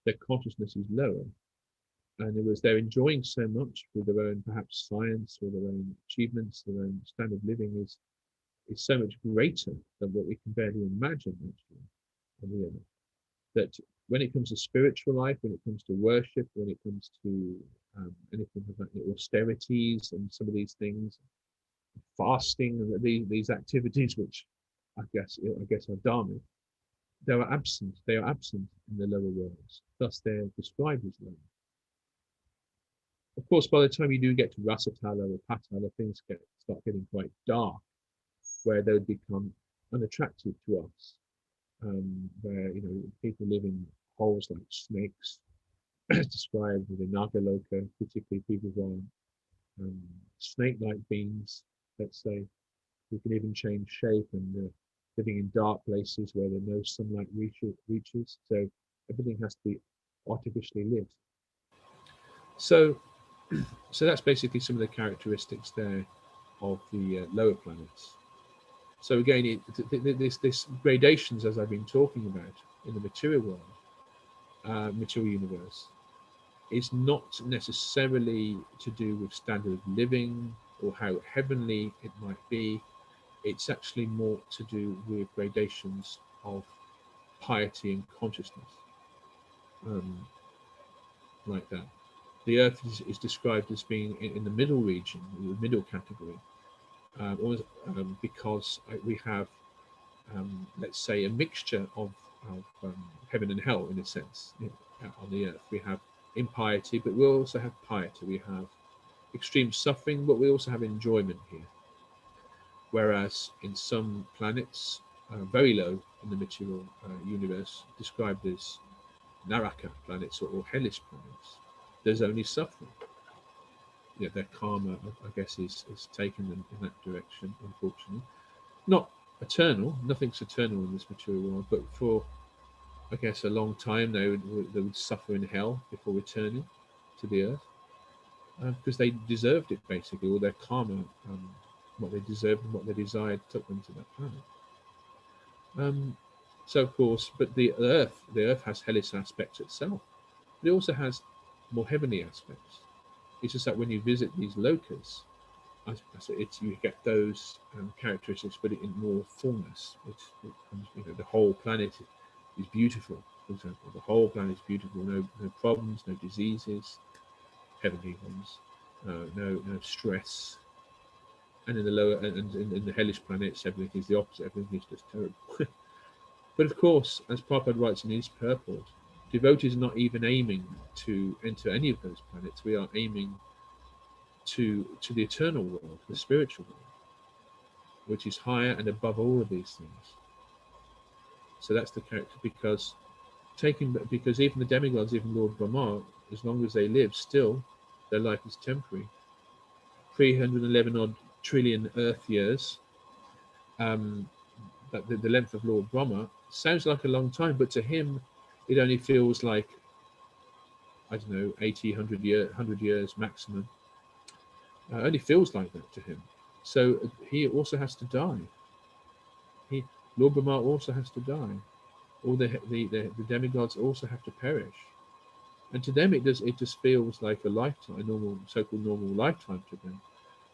Their consciousness is lower, and they're enjoying so much with their own perhaps science or their own achievements, their own standard of living is so much greater than what we can barely imagine actually on the earth. That when it comes to spiritual life, when it comes to worship, when it comes to anything like austerities and some of these things, fasting and these activities, which I guess are dharmic, they are absent in the lower worlds. Thus they're described as lower. Of course, by the time you do get to Rasatala or Patala, things start getting quite dark, where they would become unattractive to us, where people live in holes like snakes, described with the Nagaloka, particularly people who are snake-like beings, let's say, who can even change shape and living in dark places where there no sunlight reaches. So everything has to be artificially lit. So that's basically some of the characteristics there of the lower planets. So again, this gradations, as I've been talking about in the material world, material universe, is not necessarily to do with standard of living or how heavenly it might be. It's actually more to do with gradations of piety and consciousness, like that. The Earth is described as being in the middle region, the middle category, because we have, let's say, a mixture of heaven and hell in a sense. On the Earth, we have impiety, but we also have piety. We have extreme suffering, but we also have enjoyment here. Whereas in some planets, very low in the material universe, described as Naraka planets or hellish planets, there's only suffering. Their karma, I guess, is taken in that direction, unfortunately. Not eternal, nothing's eternal in this material world, but for, I guess, a long time they would suffer in hell before returning to the earth, because they deserved it, basically, or their karma, what they deserved and what they desired took them to that planet. So of course, but the earth has hellish aspects itself, but it also has more heavenly aspects. It's just that when you visit these lokas, you get those characteristics, but in more fullness. The whole planet is beautiful. For example, the whole planet is beautiful. No problems, no diseases, heavenly ones, no stress. And in the lower and in the hellish planets, everything is the opposite. Everything is just terrible. But of course, as Prabhupada writes in his purport, devotees are not even aiming to enter any of those planets. We are aiming to the eternal world, the spiritual world, which is higher and above all of these things. So that's the character, because even the demigods, even Lord Brahma, as long as they live, still their life is temporary. 311 odd trillion Earth years, but the length of Lord Brahma sounds like a long time, but to him, it only feels like, I don't know, 80, 100 years maximum. Only feels like that to him. So he also has to die. Lord Brahma also has to die. All the demigods also have to perish. And to them, it just feels like a lifetime, a normal, so-called normal lifetime to them.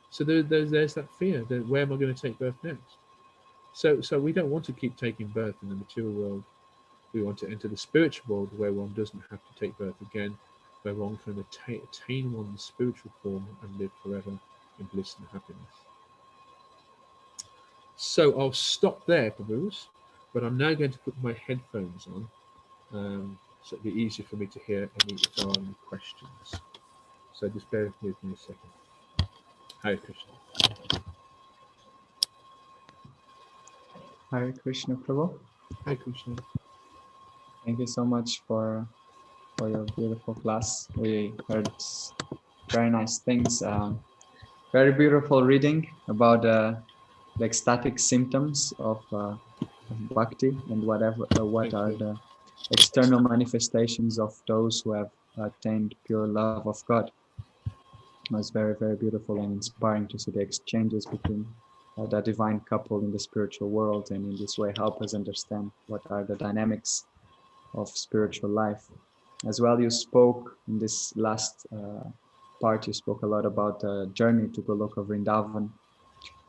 So there's that fear that where am I going to take birth next? So we don't want to keep taking birth in the material world. We want to enter the spiritual world where one doesn't have to take birth again, where one can attain one's spiritual form and live forever in bliss and happiness. So I'll stop there, Prabhus, but I'm now going to put my headphones on, so it'll be easier for me to hear if there are any questions. So just bear with me a second. Hare Krishna. Hare Krishna, Prabhu. Hare Krishna. Thank you so much for your beautiful class. We heard very nice things. Very beautiful reading about the ecstatic symptoms of bhakti and what are the external manifestations of those who have attained pure love of God. It was very, very beautiful and inspiring to see the exchanges between the divine couple in the spiritual world, and in this way help us understand what are the dynamics of spiritual life. As well, you spoke in this last part, you spoke a lot about the journey to Goloka Vrindavan,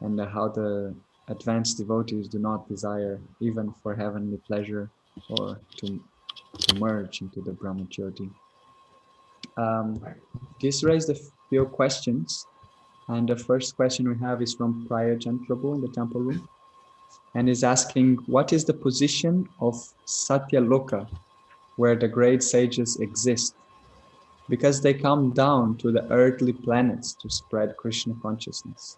and how the advanced devotees do not desire even for heavenly pleasure or to merge into the Brahmajyoti. This raised a few questions, and the first question we have is from Prayajan Prabhu in the temple room, and is asking, what is the position of Satyaloka, where the great sages exist? Because they come down to the earthly planets to spread Krishna consciousness.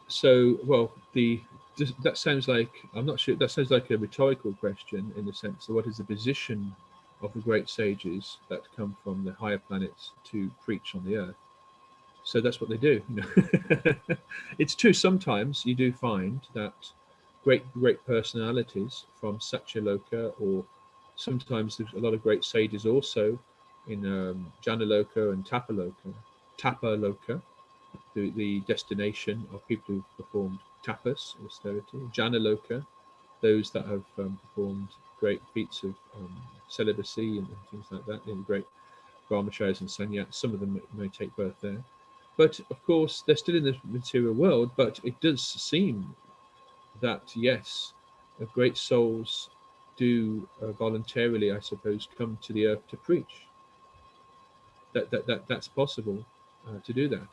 So, well, that sounds like, I'm not sure, that sounds like a rhetorical question in the sense of what is the position of the great sages that come from the higher planets to preach on the earth. So that's what they do. You know? It's true, sometimes you do find that great personalities from Satyaloka, or sometimes there's a lot of great sages also in Janaloka and Tapaloka, the destination of people who've performed tapas, austerity. Janaloka, those that have performed great feats of celibacy and things like that, in great brahmacharis and sannyas. Some of them may take birth there. But of course, they're still in the material world, but it does seem that, yes, great souls do voluntarily, I suppose, come to the earth to preach. That's possible to do that.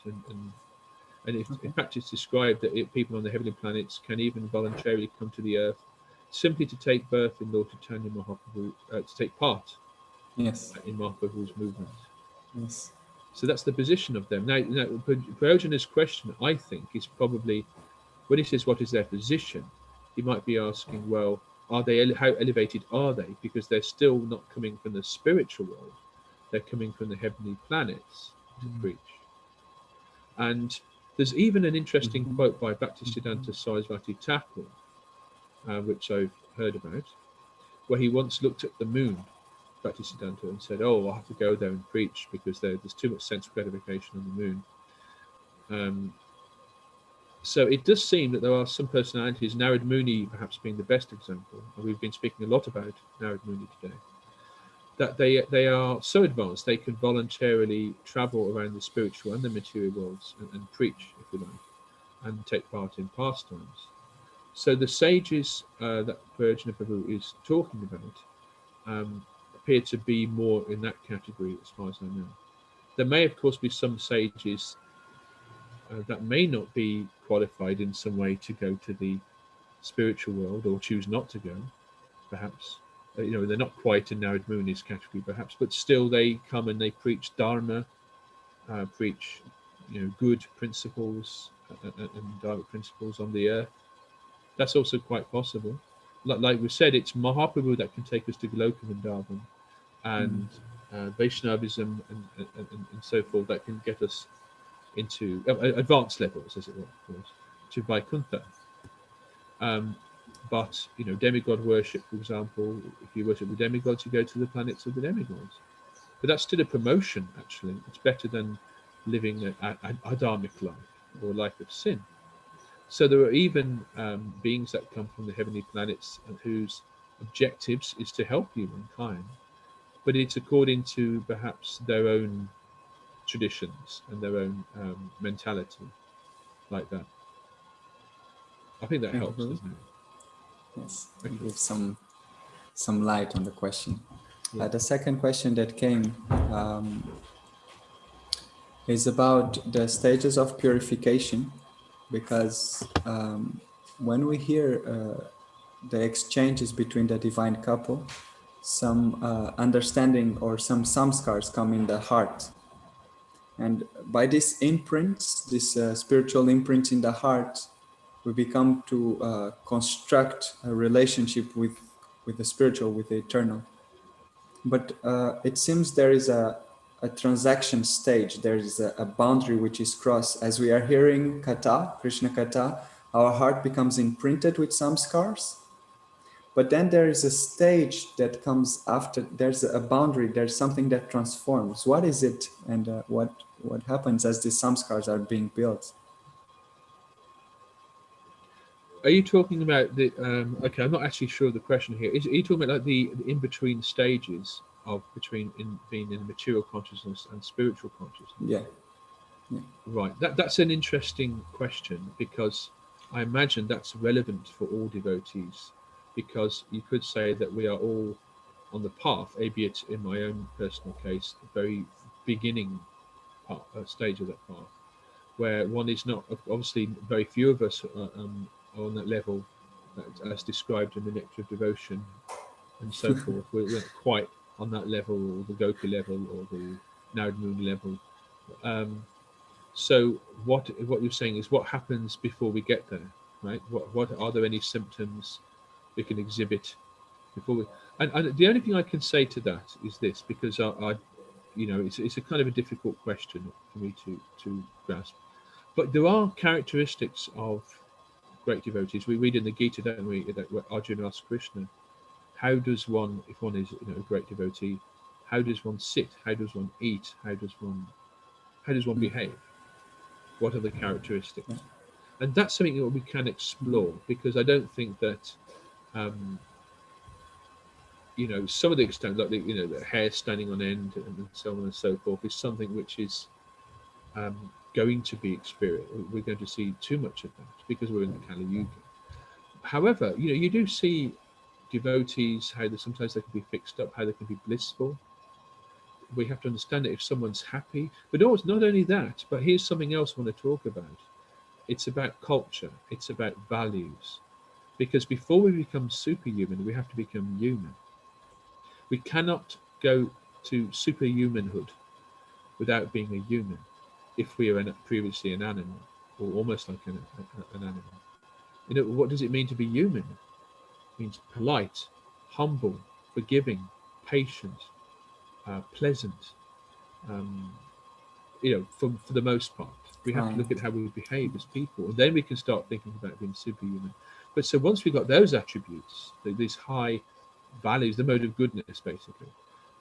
And if, in fact, it's described that people on the heavenly planets can even voluntarily come to the earth simply to take birth in Lord Chaitanya Mahaprabhu, to take part in Mahaprabhu's movement. Yes. So that's the position of them. Now Prayojana's question, I think, is probably, when he says what is their position, he might be asking, well, how elevated are they? Because they're still not coming from the spiritual world. They're coming from the heavenly planets to preach. And there's even an interesting quote by Bhaktivedanta Sarasvati Thakur, which I've heard about, where he once looked at the moon, Bhaktisiddhanta, and said, oh, I'll have to go there and preach because there's too much sense gratification on the moon. So it does seem that there are some personalities, Narad Muni perhaps being the best example, and we've been speaking a lot about Narad Muni today, that they are so advanced they can voluntarily travel around the spiritual and the material worlds and preach, if you like, and take part in pastimes. So the sages that Prayojana Prabhu is talking about appear to be more in that category, as far as I know. There may, of course, be some sages that may not be qualified in some way to go to the spiritual world, or choose not to go, perhaps. they're not quite in Narad Muni's category perhaps, but still they come and they preach Dharma, preach good principles and Dharma principles on the earth. That's also quite possible. Like we said, it's Mahaprabhu that can take us to Golokam Vrindavan, and Vaishnavism and so forth that can get us into advanced levels, as it were, of course, to Vaikuntha. But demigod worship, for example, if you worship the demigods, you go to the planets of the demigods. But that's still a promotion, actually. It's better than living an adharmic life or a life of sin. So there are even beings that come from the heavenly planets and whose objectives is to help humankind, but it's according to perhaps their own traditions and their own mentality, like that. I think that Thank helps, you, doesn't it? yes, it gives some light on the question. Yeah. The second question that came is about the stages of purification, because when we hear the exchanges between the divine couple, some understanding or some samskars come in the heart. And by these imprints, this spiritual imprint in the heart, we become to construct a relationship with the spiritual, with the eternal. But it seems there is a transaction stage. There is a boundary which is crossed. As we are hearing Katha, Krishna Katha, our heart becomes imprinted with some scars. But then there is a stage that comes after. There's a boundary. There's something that transforms. What is it, and what happens as these samskars are being built? Are you talking about the? Okay, I'm not actually sure of the question here. Are you talking about like the in between stages of between being in material consciousness and spiritual consciousness? Yeah. Right. That's an interesting question, because I imagine that's relevant for all devotees, because you could say that we are all on the path, albeit in my own personal case, the very beginning stage of that path, where one is not, obviously very few of us are on that level as described in the Nectar of Devotion and so forth. We're not quite on that level, or the Gopi level, or the Narad Muni level. So what you're saying is, what happens before we get there, right? What are there any symptoms we can exhibit before we? And the only thing I can say to that is this, because I it's a kind of a difficult question for me to grasp. But there are characteristics of great devotees. We read in the Gita, don't we, that Arjuna asks Krishna, how does one, if one is a great devotee, how does one sit? How does one eat? How does one behave? What are the characteristics? And that's something that we can explore, because I don't think that some of the extent, like the hair standing on end and so on and so forth, is something which is going to be experienced. We're going to see too much of that because we're in the Kali Yuga. However, you do see devotees, how sometimes they can be fixed up, how they can be blissful. We have to understand that if someone's happy, but also not only that, but here's something else I want to talk about. It's about culture. It's about values. Because before we become superhuman, we have to become human. We cannot go to superhumanhood without being a human if we are previously an animal, or almost like an animal. What does it mean to be human? It means polite, humble, forgiving, patient, pleasant. For the most part, we have to look at how we behave as people, and then we can start thinking about being superhuman. But so once we've got those attributes, these high values, the mode of goodness, basically,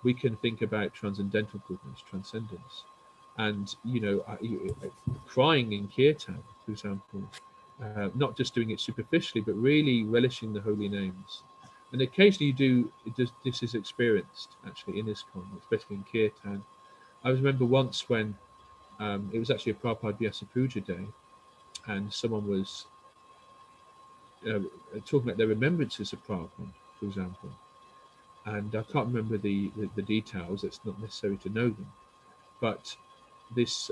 we can think about transcendental goodness, transcendence. And crying in kirtan, for example, not just doing it superficially, but really relishing the holy names. And occasionally this is experienced actually in ISKCON, especially in kirtan. I remember once when it was actually a Prabhupada Vyasa Puja day, and someone was talking about their remembrances of Prabhupada, for example. And I can't remember the details, it's not necessary to know them. But this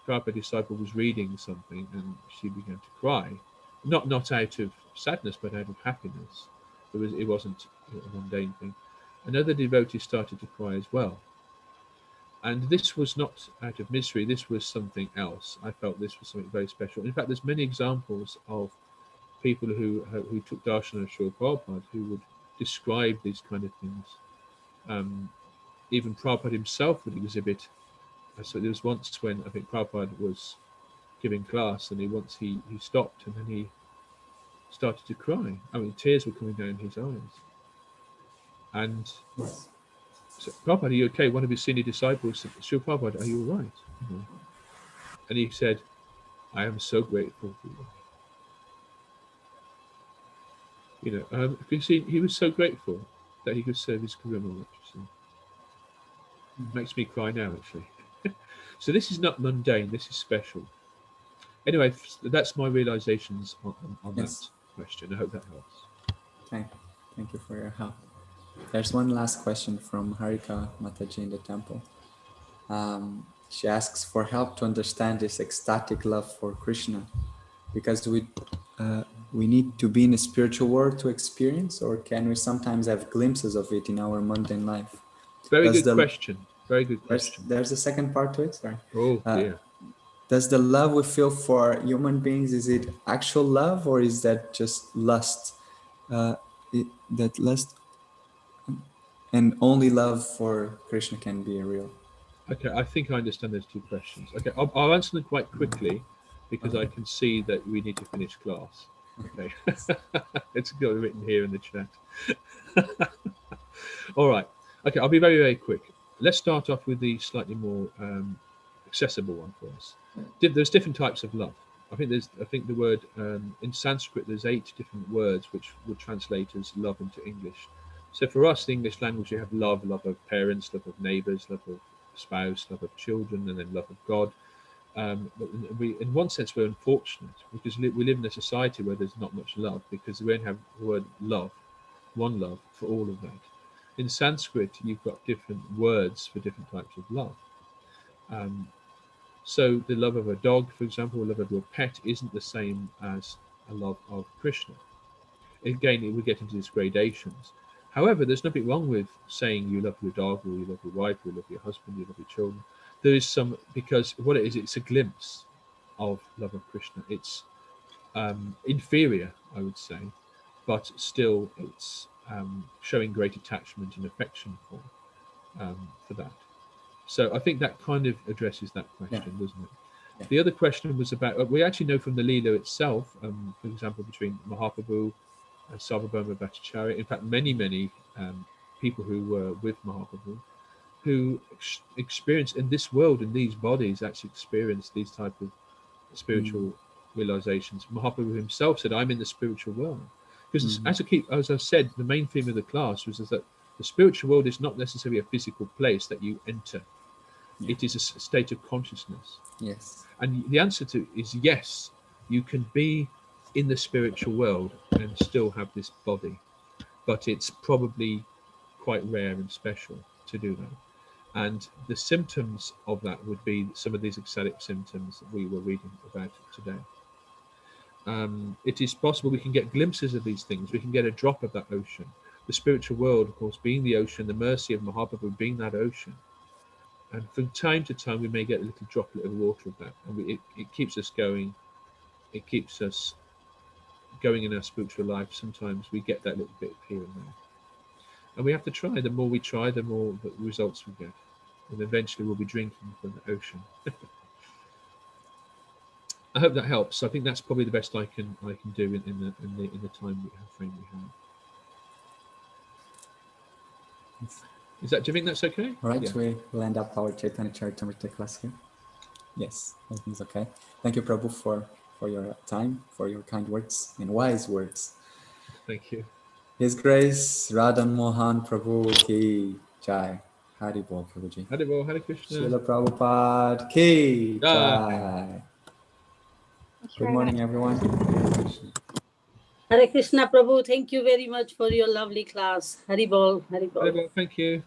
Prabhupada disciple was reading something, and she began to cry, not out of sadness, but out of happiness. It wasn't a mundane thing. Another devotee started to cry as well. And this was not out of misery, this was something else. I felt this was something very special. In fact, there's many examples of people who took darshan of Srila Prabhupada who would describe these kind of things. Even Prabhupada himself would exhibit. So there was once when I think Prabhupada was giving class, and he stopped, and then he started to cry. I mean, tears were coming down his eyes. And so, Prabhupada, are you okay? One of his senior disciples said, Srila Prabhupada, are you all right? And he said, I am so grateful for you. You see, he was so grateful that he could serve his Guru Maharaj. Makes me cry now, actually. So this is not mundane, this is special. Anyway, that's my realizations on Yes. that question. I hope that helps. Thank you for your help. There's one last question from Harika Mataji in the temple. She asks for help to understand this ecstatic love for Krishna, because we need to be in a spiritual world to experience, or can we sometimes have glimpses of it in our mundane life? Very good question. Very good question. There's a second part to it. Sorry. Oh dear. Does the love we feel for human beings, is it actual love, or is that just lust? That lust and only love for Krishna can be real. Okay, I think I understand those two questions. Okay, I'll answer them quite quickly because I can see that we need to finish class. Okay, it's got written here in the chat. All right. Okay, I'll be very, very quick. Let's start off with the slightly more accessible one for us. There's different types of love. I think the word in Sanskrit there's 8 different words which would translate as love into English. So for us, the English language, we have love of parents, love of neighbours, love of spouse, love of children, and then love of God. But in one sense, we're unfortunate because we live in a society where there's not much love, because we don't have the word love, one love for all of that. In Sanskrit, you've got different words for different types of love. So the love of a dog, for example, or love of your pet isn't the same as a love of Krishna. Again, we get into these gradations. However, there's nothing wrong with saying you love your dog, or you love your wife, or you love your husband, you love your children. There is some, because what it is, it's a glimpse of love of Krishna. It's inferior, I would say, but still it's showing great attachment and affection for that. So I think that kind of addresses that question, doesn't it? Yeah. The other question was about, we actually know from the Leela itself, for example, between Mahaprabhu and Sarvabhauma Bhattacharya, in fact, many people who were with Mahaprabhu, who experience in this world, in these bodies, actually experience these type of spiritual realizations. Mahaprabhu himself said, I'm in the spiritual world. Because as I said, the main theme of the class was that the spiritual world is not necessarily a physical place that you enter. Yeah. It is a state of consciousness. Yes. And the answer to is yes, you can be in the spiritual world and still have this body, but it's probably quite rare and special to do that. And the symptoms of that would be some of these ecstatic symptoms that we were reading about today. It is possible we can get glimpses of these things. We can get a drop of that ocean. The spiritual world, of course, being the ocean, the mercy of Mahaprabhu being that ocean. And from time to time, we may get a little droplet of water of that. And it keeps us going. It keeps us going in our spiritual life. Sometimes we get that little bit here and there. And we have to try. The more we try, the more the results we get. And eventually we'll be drinking from the ocean. I hope that helps. I think that's probably the best I can do in the time frame we have. Do you think that's okay? All right, yeah. We'll end up our Chaitanya Charitamrita class here. Yes, everything's okay. Thank you, Prabhu, for your time, for your kind words and wise words. Thank you. His Grace Radha Mohan Prabhu ki Jai. Hari Bol, Prabhuji. Hari Bol, Hare Krishna. Srila Prabhupada ki Jai. Good morning, everyone. Hare Krishna, Prabhu. Thank you very much for your lovely class. Hari Bol, Hari Bol. Hari Bol, thank you.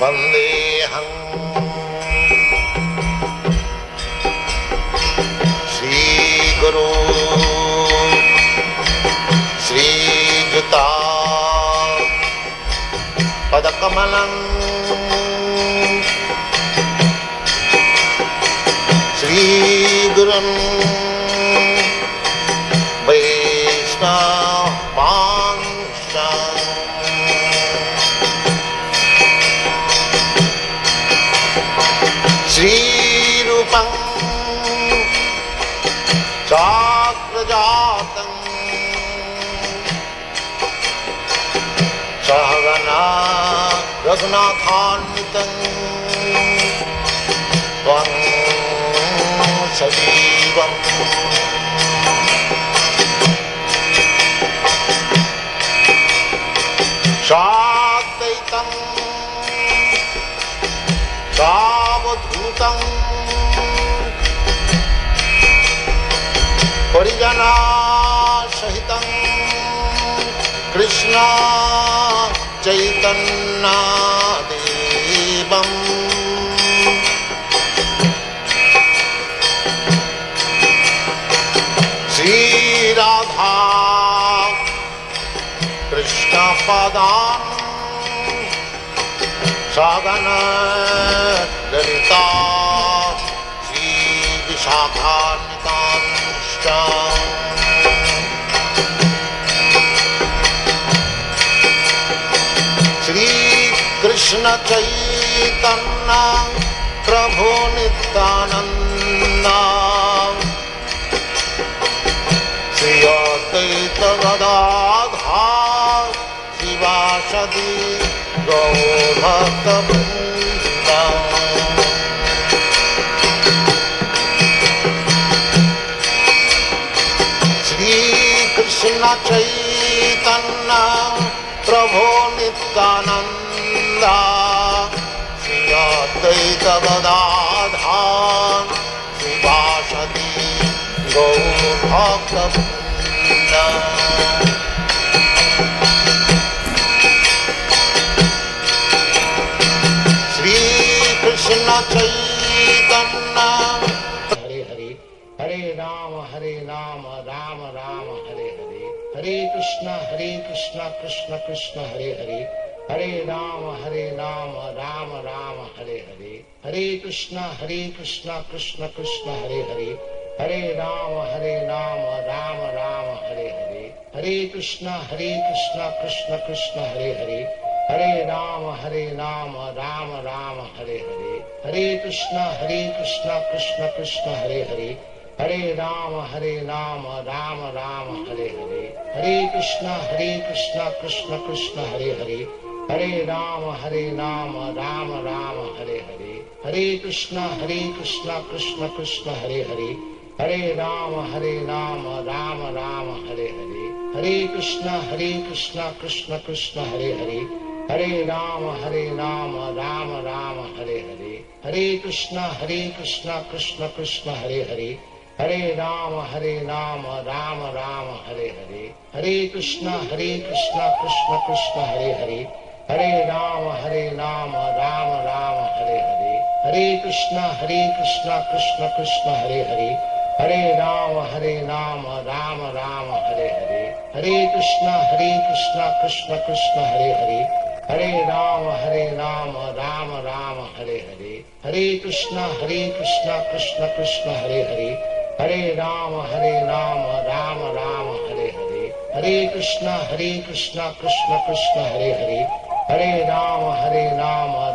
Vandeham Shri Guru Shri Juta Padakamalam Shri Gurun Vaishnavanshan Shri Rupam Chakrajatam Sahagana Raghunathanvitam Tvam Sajivam Shadvaitam Savadhutam Parijana Sahitam Krishna Chaitanya Devam Shri Radha Krishna Padan Sagana Lalita Shri Vishakhanitanscha Shri Krishna Chaitanya Prabhu Nityananda Shri Advaita Gadadhar Shivasadi Gaur-Bhakta-Vrinda Shri Krishna Chaitanya Prabhu Nityananda Shri Advaita Gadadhar Shivasadi Gaur-Bhakta-Vrinda Krishna Chaitanya Hare Hare Hare Rama Rama Rama Hare Hare Hare Krishna Krishna Krishna Hare Hare Hare Rama Rama Rama Hare Hare Hare Krishna Krishna Krishna Hare Hare Hare Rama Rama Rama Hare Hare Hare Krishna Krishna Krishna Hare Hare Hare Rama Rama Rama Hare Hare Hare Krishna Krishna Krishna Hare Hare Hare Rama Rama Rama Hare Hare Hare Krishna Krishna Krishna Hare Hare Hare Rama Rama Rama Hare Hare Hare Krishna Krishna Krishna Hare Hare Hare Rama Rama Rama Hare Hare Hare Krishna Krishna Krishna Hare Hare Hare Rama Rama Rama Hare Hare Hare Krishna Krishna Krishna Hare Hare Hare Rama Rama Rama Hare Hare Hare Krishna Krishna Krishna Hare Hare Hare Rama Rama Rama Hare Hare Hare Krishna Krishna Krishna Hare Hare Hare Rama Rama Rama Hare Hare Hare Krishna Krishna Krishna Hare Hare Hare Rama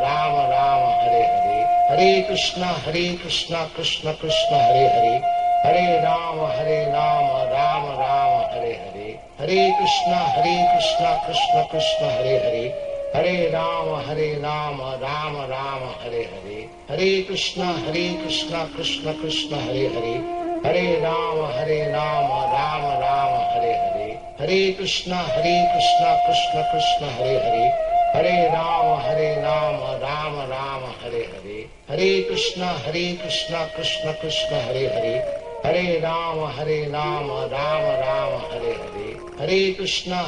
Rama Rama Hare Hare Hare Krishna Krishna Krishna Hare Hare Hare Rama Rama Rama Hare Hare Hare Krishna Krishna Krishna Hare Hare Hare Rama Rama Rama Hare Hare Hare Krishna Krishna Krishna Hare Hare Hare Rama Rama Rama Hare Hare Hare Krishna Krishna Hare Hare Hare Rama Rama Rama Hare Hare Hare Krishna Krishna Hare Hare Hare Rama Rama Rama Hare Hare Hare Krishna Krishna Hare Hare Hare Rama Rama Rama Hare Hare Hare Krishna Krishna Hare Hare Hare Rama Rama Rama Hare Hare Hare Krishna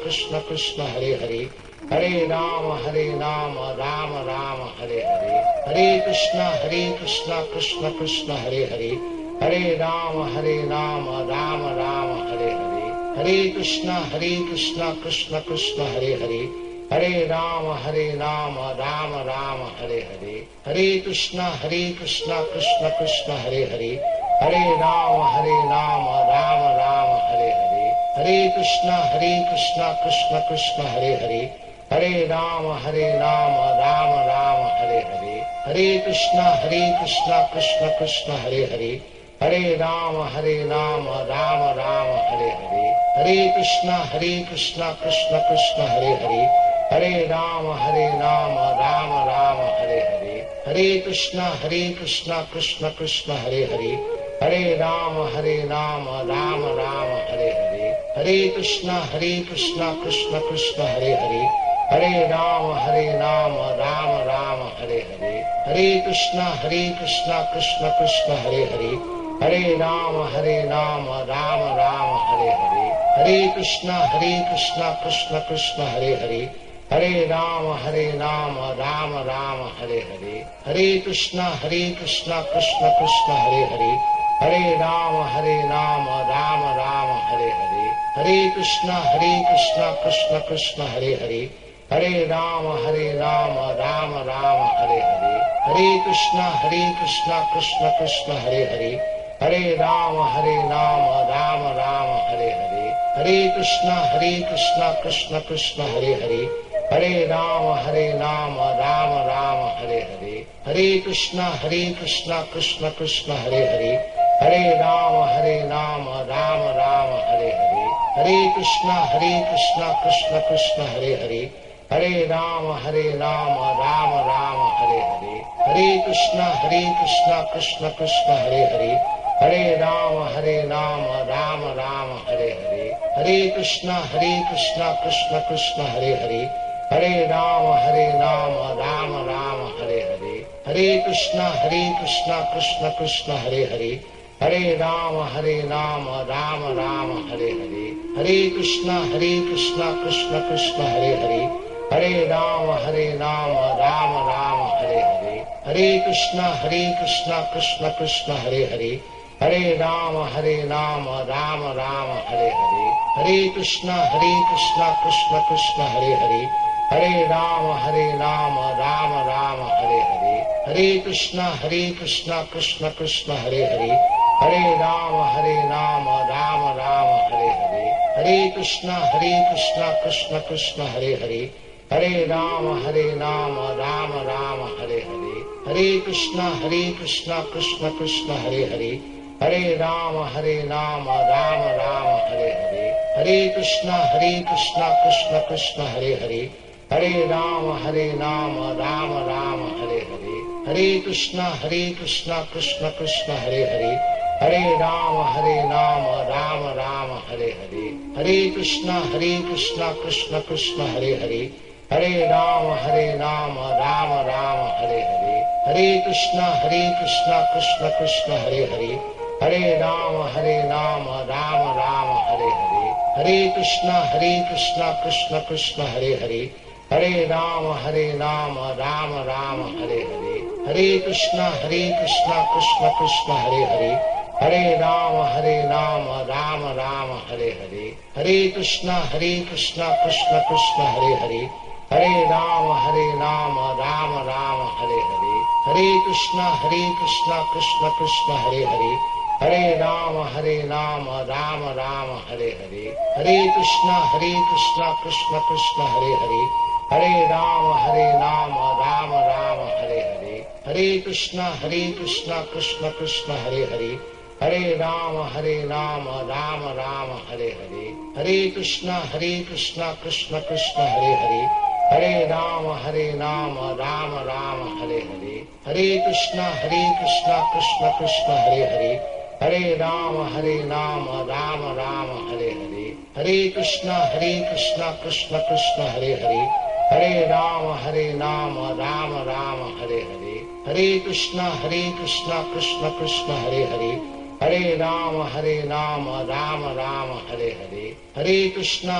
Krishna Krishna Hare Hare Hare Rama, Rama Rama, Hare Hare. Hare Krishna, Krishna Krishna, Hare Hare. Hare Rama, Rama Rama, Hare Hare. Hare Krishna, Krishna Krishna, Hare Hare. Hare Rama, Rama Rama, Hare Hare. Hare Krishna, Krishna Krishna, Hare Hare. Hare Rama, Rama Rama, Hare Hare. Hare Krishna, Krishna Krishna, Hare Hare. Hare Rama, Rama Rama, Hare Hare. Hare Krishna, Krishna Krishna, Hare Hare. Hare Rama, Rama Rama, Hare Hare. Hare Krishna, Krishna Krishna, Hare Hare. Hare Rama, Rama Rama, Hare Hare. Hare Krishna, Krishna Krishna, Hare Hare. Hare Rama, Rama Rama, Hare Hare. Hare Krishna, Krishna Krishna, Hare Hare. Hare Rama, Rama Rama, Hare Hare. Hare Krishna, Krishna Krishna, Hare Hare. Hare Rama, Rama Rama, Hare Hare. Hare Krishna, Krishna Krishna, Hare Hare. Hare Rama, Rama Rama, Hare Hare. Hare Krishna, Krishna Krishna, Hare Hare. Hare Rama, Rama Rama, Hare Hare. Hare Krishna, Krishna Krishna, Hare Hare. Hare Rama, Rama Rama, Hare Hare. Hare Krishna, Krishna Krishna, Hare Hare. Hare Rama, Rama Rama, Hare Hare. Hare Krishna, Krishna Krishna, Hare Hare. Hare Rama, Rama Rama, Hare Hare. Hare Krishna, Krishna Krishna, Hare Hare. Hare Rama, Rama Rama, Hare Hare. Hare Krishna, Krishna Krishna, Hare Hare. Hare Rama, Rama Rama, Hare Hare. Hare Krishna, Krishna Krishna, Hare Hare. Hare Rama, Rama Rama, Hare Hare. Hare Krishna, Krishna Krishna, Hare Hare. Hare Rama, Rama Rama, Hare Hare. Hare Krishna, Krishna Krishna, Hare Hare. Hare Rama, Rama Rama, Hare Hare. Hare Krishna, Krishna Krishna, Hare Hare. Hare Rama, Rama Rama, Hare Hare. Hare Krishna, Krishna Krishna, Hare Hare. Hare Rama, Rama Rama, Hare Hare. Hare Krishna, Krishna Krishna, Hare Hare. Hare Rama, Rama Rama, Hare Hare. Hare Krishna, Krishna Krishna, Hare Hare. Hare Rama, Rama Rama, Hare Hare. Hare Krishna, Krishna Krishna, Hare Hare. Hare Rama, Rama Rama, Hare Hare. Hare Krishna, Krishna Krishna, Hare Hare. Hare Rama, Rama Rama, Hare Hare. Hare Krishna, Krishna Krishna, Hare Hare. Hare Rama, Rama Rama, Hare Hare. Hare Krishna, Krishna Krishna, Hare Hare. Hare Rama, Rama Rama, Hare Hare. Hare Krishna, Krishna Krishna, Hare Hare. Hare Rama, Rama Rama, Hare Hare. Hare Krishna, Krishna Krishna, Hare Hare. Hare Rama, Rama Rama, Hare Hare. Hare Krishna, Krishna Krishna, Hare Hare. Hare Rama, Rama Rama, Hare Hare. Hare Krishna, Krishna Krishna, Hare Hare. Hare Rama, Rama Rama, Hare Hare. Hare Krishna, Krishna Krishna, Hare Hare. Hare Rama, Rama Rama, Hare Hare. Hare Krishna, Krishna Krishna, Hare Hare. Hare Rama, Rama Rama, Hare Hare. Hare Krishna, Krishna Krishna, Hare Hare. Hare Rama, Rama Rama, Hare Hare. Hare Krishna, Krishna Krishna, Hare Hare. Hare Rama, Rama Rama, Hare Hare. Hare Krishna, Krishna Krishna, Hare Hare. Hare Rama, Rama Rama, Hare Hare. Hare Krishna, Krishna Krishna, Hare Hare. Hare Rama, Rama Rama, Hare Hare. Hare Krishna, Krishna Krishna, Hare Hare. Hare Rama, Rama Rama, Hare Hare. Hare Krishna, Krishna Krishna, Hare Hare. Hare Rama, Rama Rama, Hare Hare. Hare Krishna,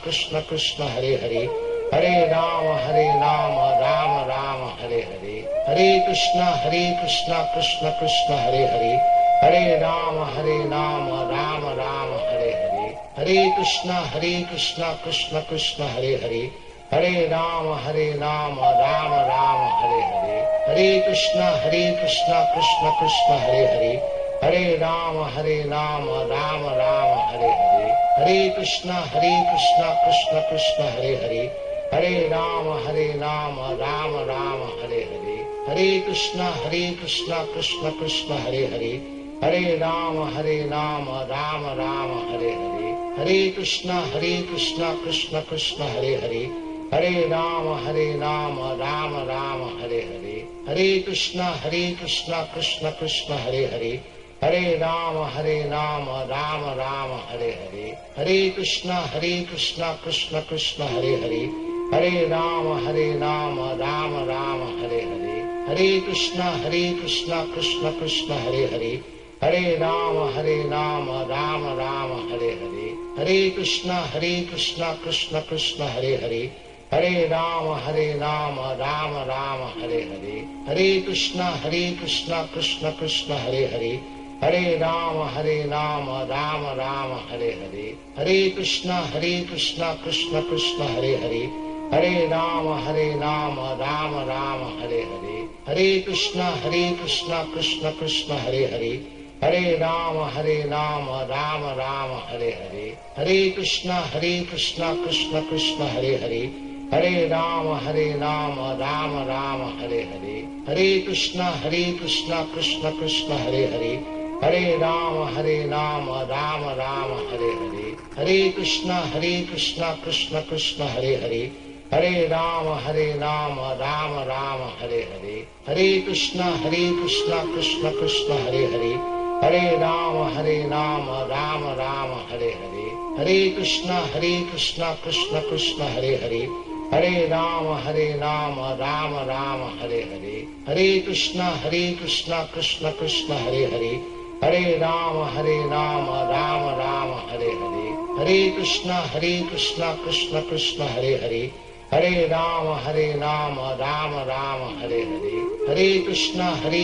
Krishna Krishna, Hare Hare. Hare Rama, Rama Rama, Hare Hare. Hare Krishna, Krishna Krishna, Hare Hare. Hare Rama, Rama Rama, Hare Hare. Hare Krishna, Krishna Krishna, Hare Hare. Hare Rama, Rama Rama, Hare Hare. Hare Krishna, Krishna Krishna, Hare Hare. Hare Rama, Rama Rama, Hare Hare. Hare Krishna, Krishna Krishna, Hare Hare. Hare Rama, Rama Rama, Hare Hare. Hare Krishna, Krishna Krishna, Hare Hare. Hare Rama, Rama Rama, Hare Hare. Hare Krishna, Krishna Krishna, Hare Hare. Hare Rama, Rama Rama, Hare Hare. Hare Krishna, Krishna Krishna, Hare Hare. Hare Rama, Rama Rama, Hare Hare. Hare Krishna, Krishna Krishna, Hare Hare. Hare Rama, Rama Rama, Hare Hare. Hare Krishna, Krishna Krishna, Hare Hare. Hare Rama, Rama Rama, Hare Hare. Hare Krishna, Krishna Krishna, Hare Hare. Hare Rama, Rama Rama, Hare Hare. Hare Krishna, Krishna Krishna, Hare Hare. Hare Rama, Rama Rama, Hare Hare. Hare Krishna, Krishna Krishna, Hare Hare. Hare Rama, Rama Rama, Hare Hare. Hare Krishna, Krishna Krishna, Hare Hare. Hare Rama, Rama Rama, Hare Hare. Hare Krishna, Krishna Krishna, Hare Hare. Hare Rama, Rama Rama, Hare Hare. Hare Krishna, Krishna Krishna, Hare Hare. Hare Rama, Rama Rama, Hare Hare. Hare Krishna, Krishna Krishna, Hare Hare. Hare Rama, Rama Rama, Hare Hare. Hare Krishna, Krishna Krishna, Hare Hare. Hare Rama, Rama Rama, Hare Hare. Hare Krishna, Krishna Krishna, Hare Hare. Hare Rama, Rama Rama, Hare Hare. Hare Krishna, Krishna Krishna, Hare Hare. Hare Rama, Rama Rama, Hare Hare. Hare Krishna, Krishna Krishna, Hare Hare. Hare Rama, Rama Rama, Hare Hare. Hare Krishna,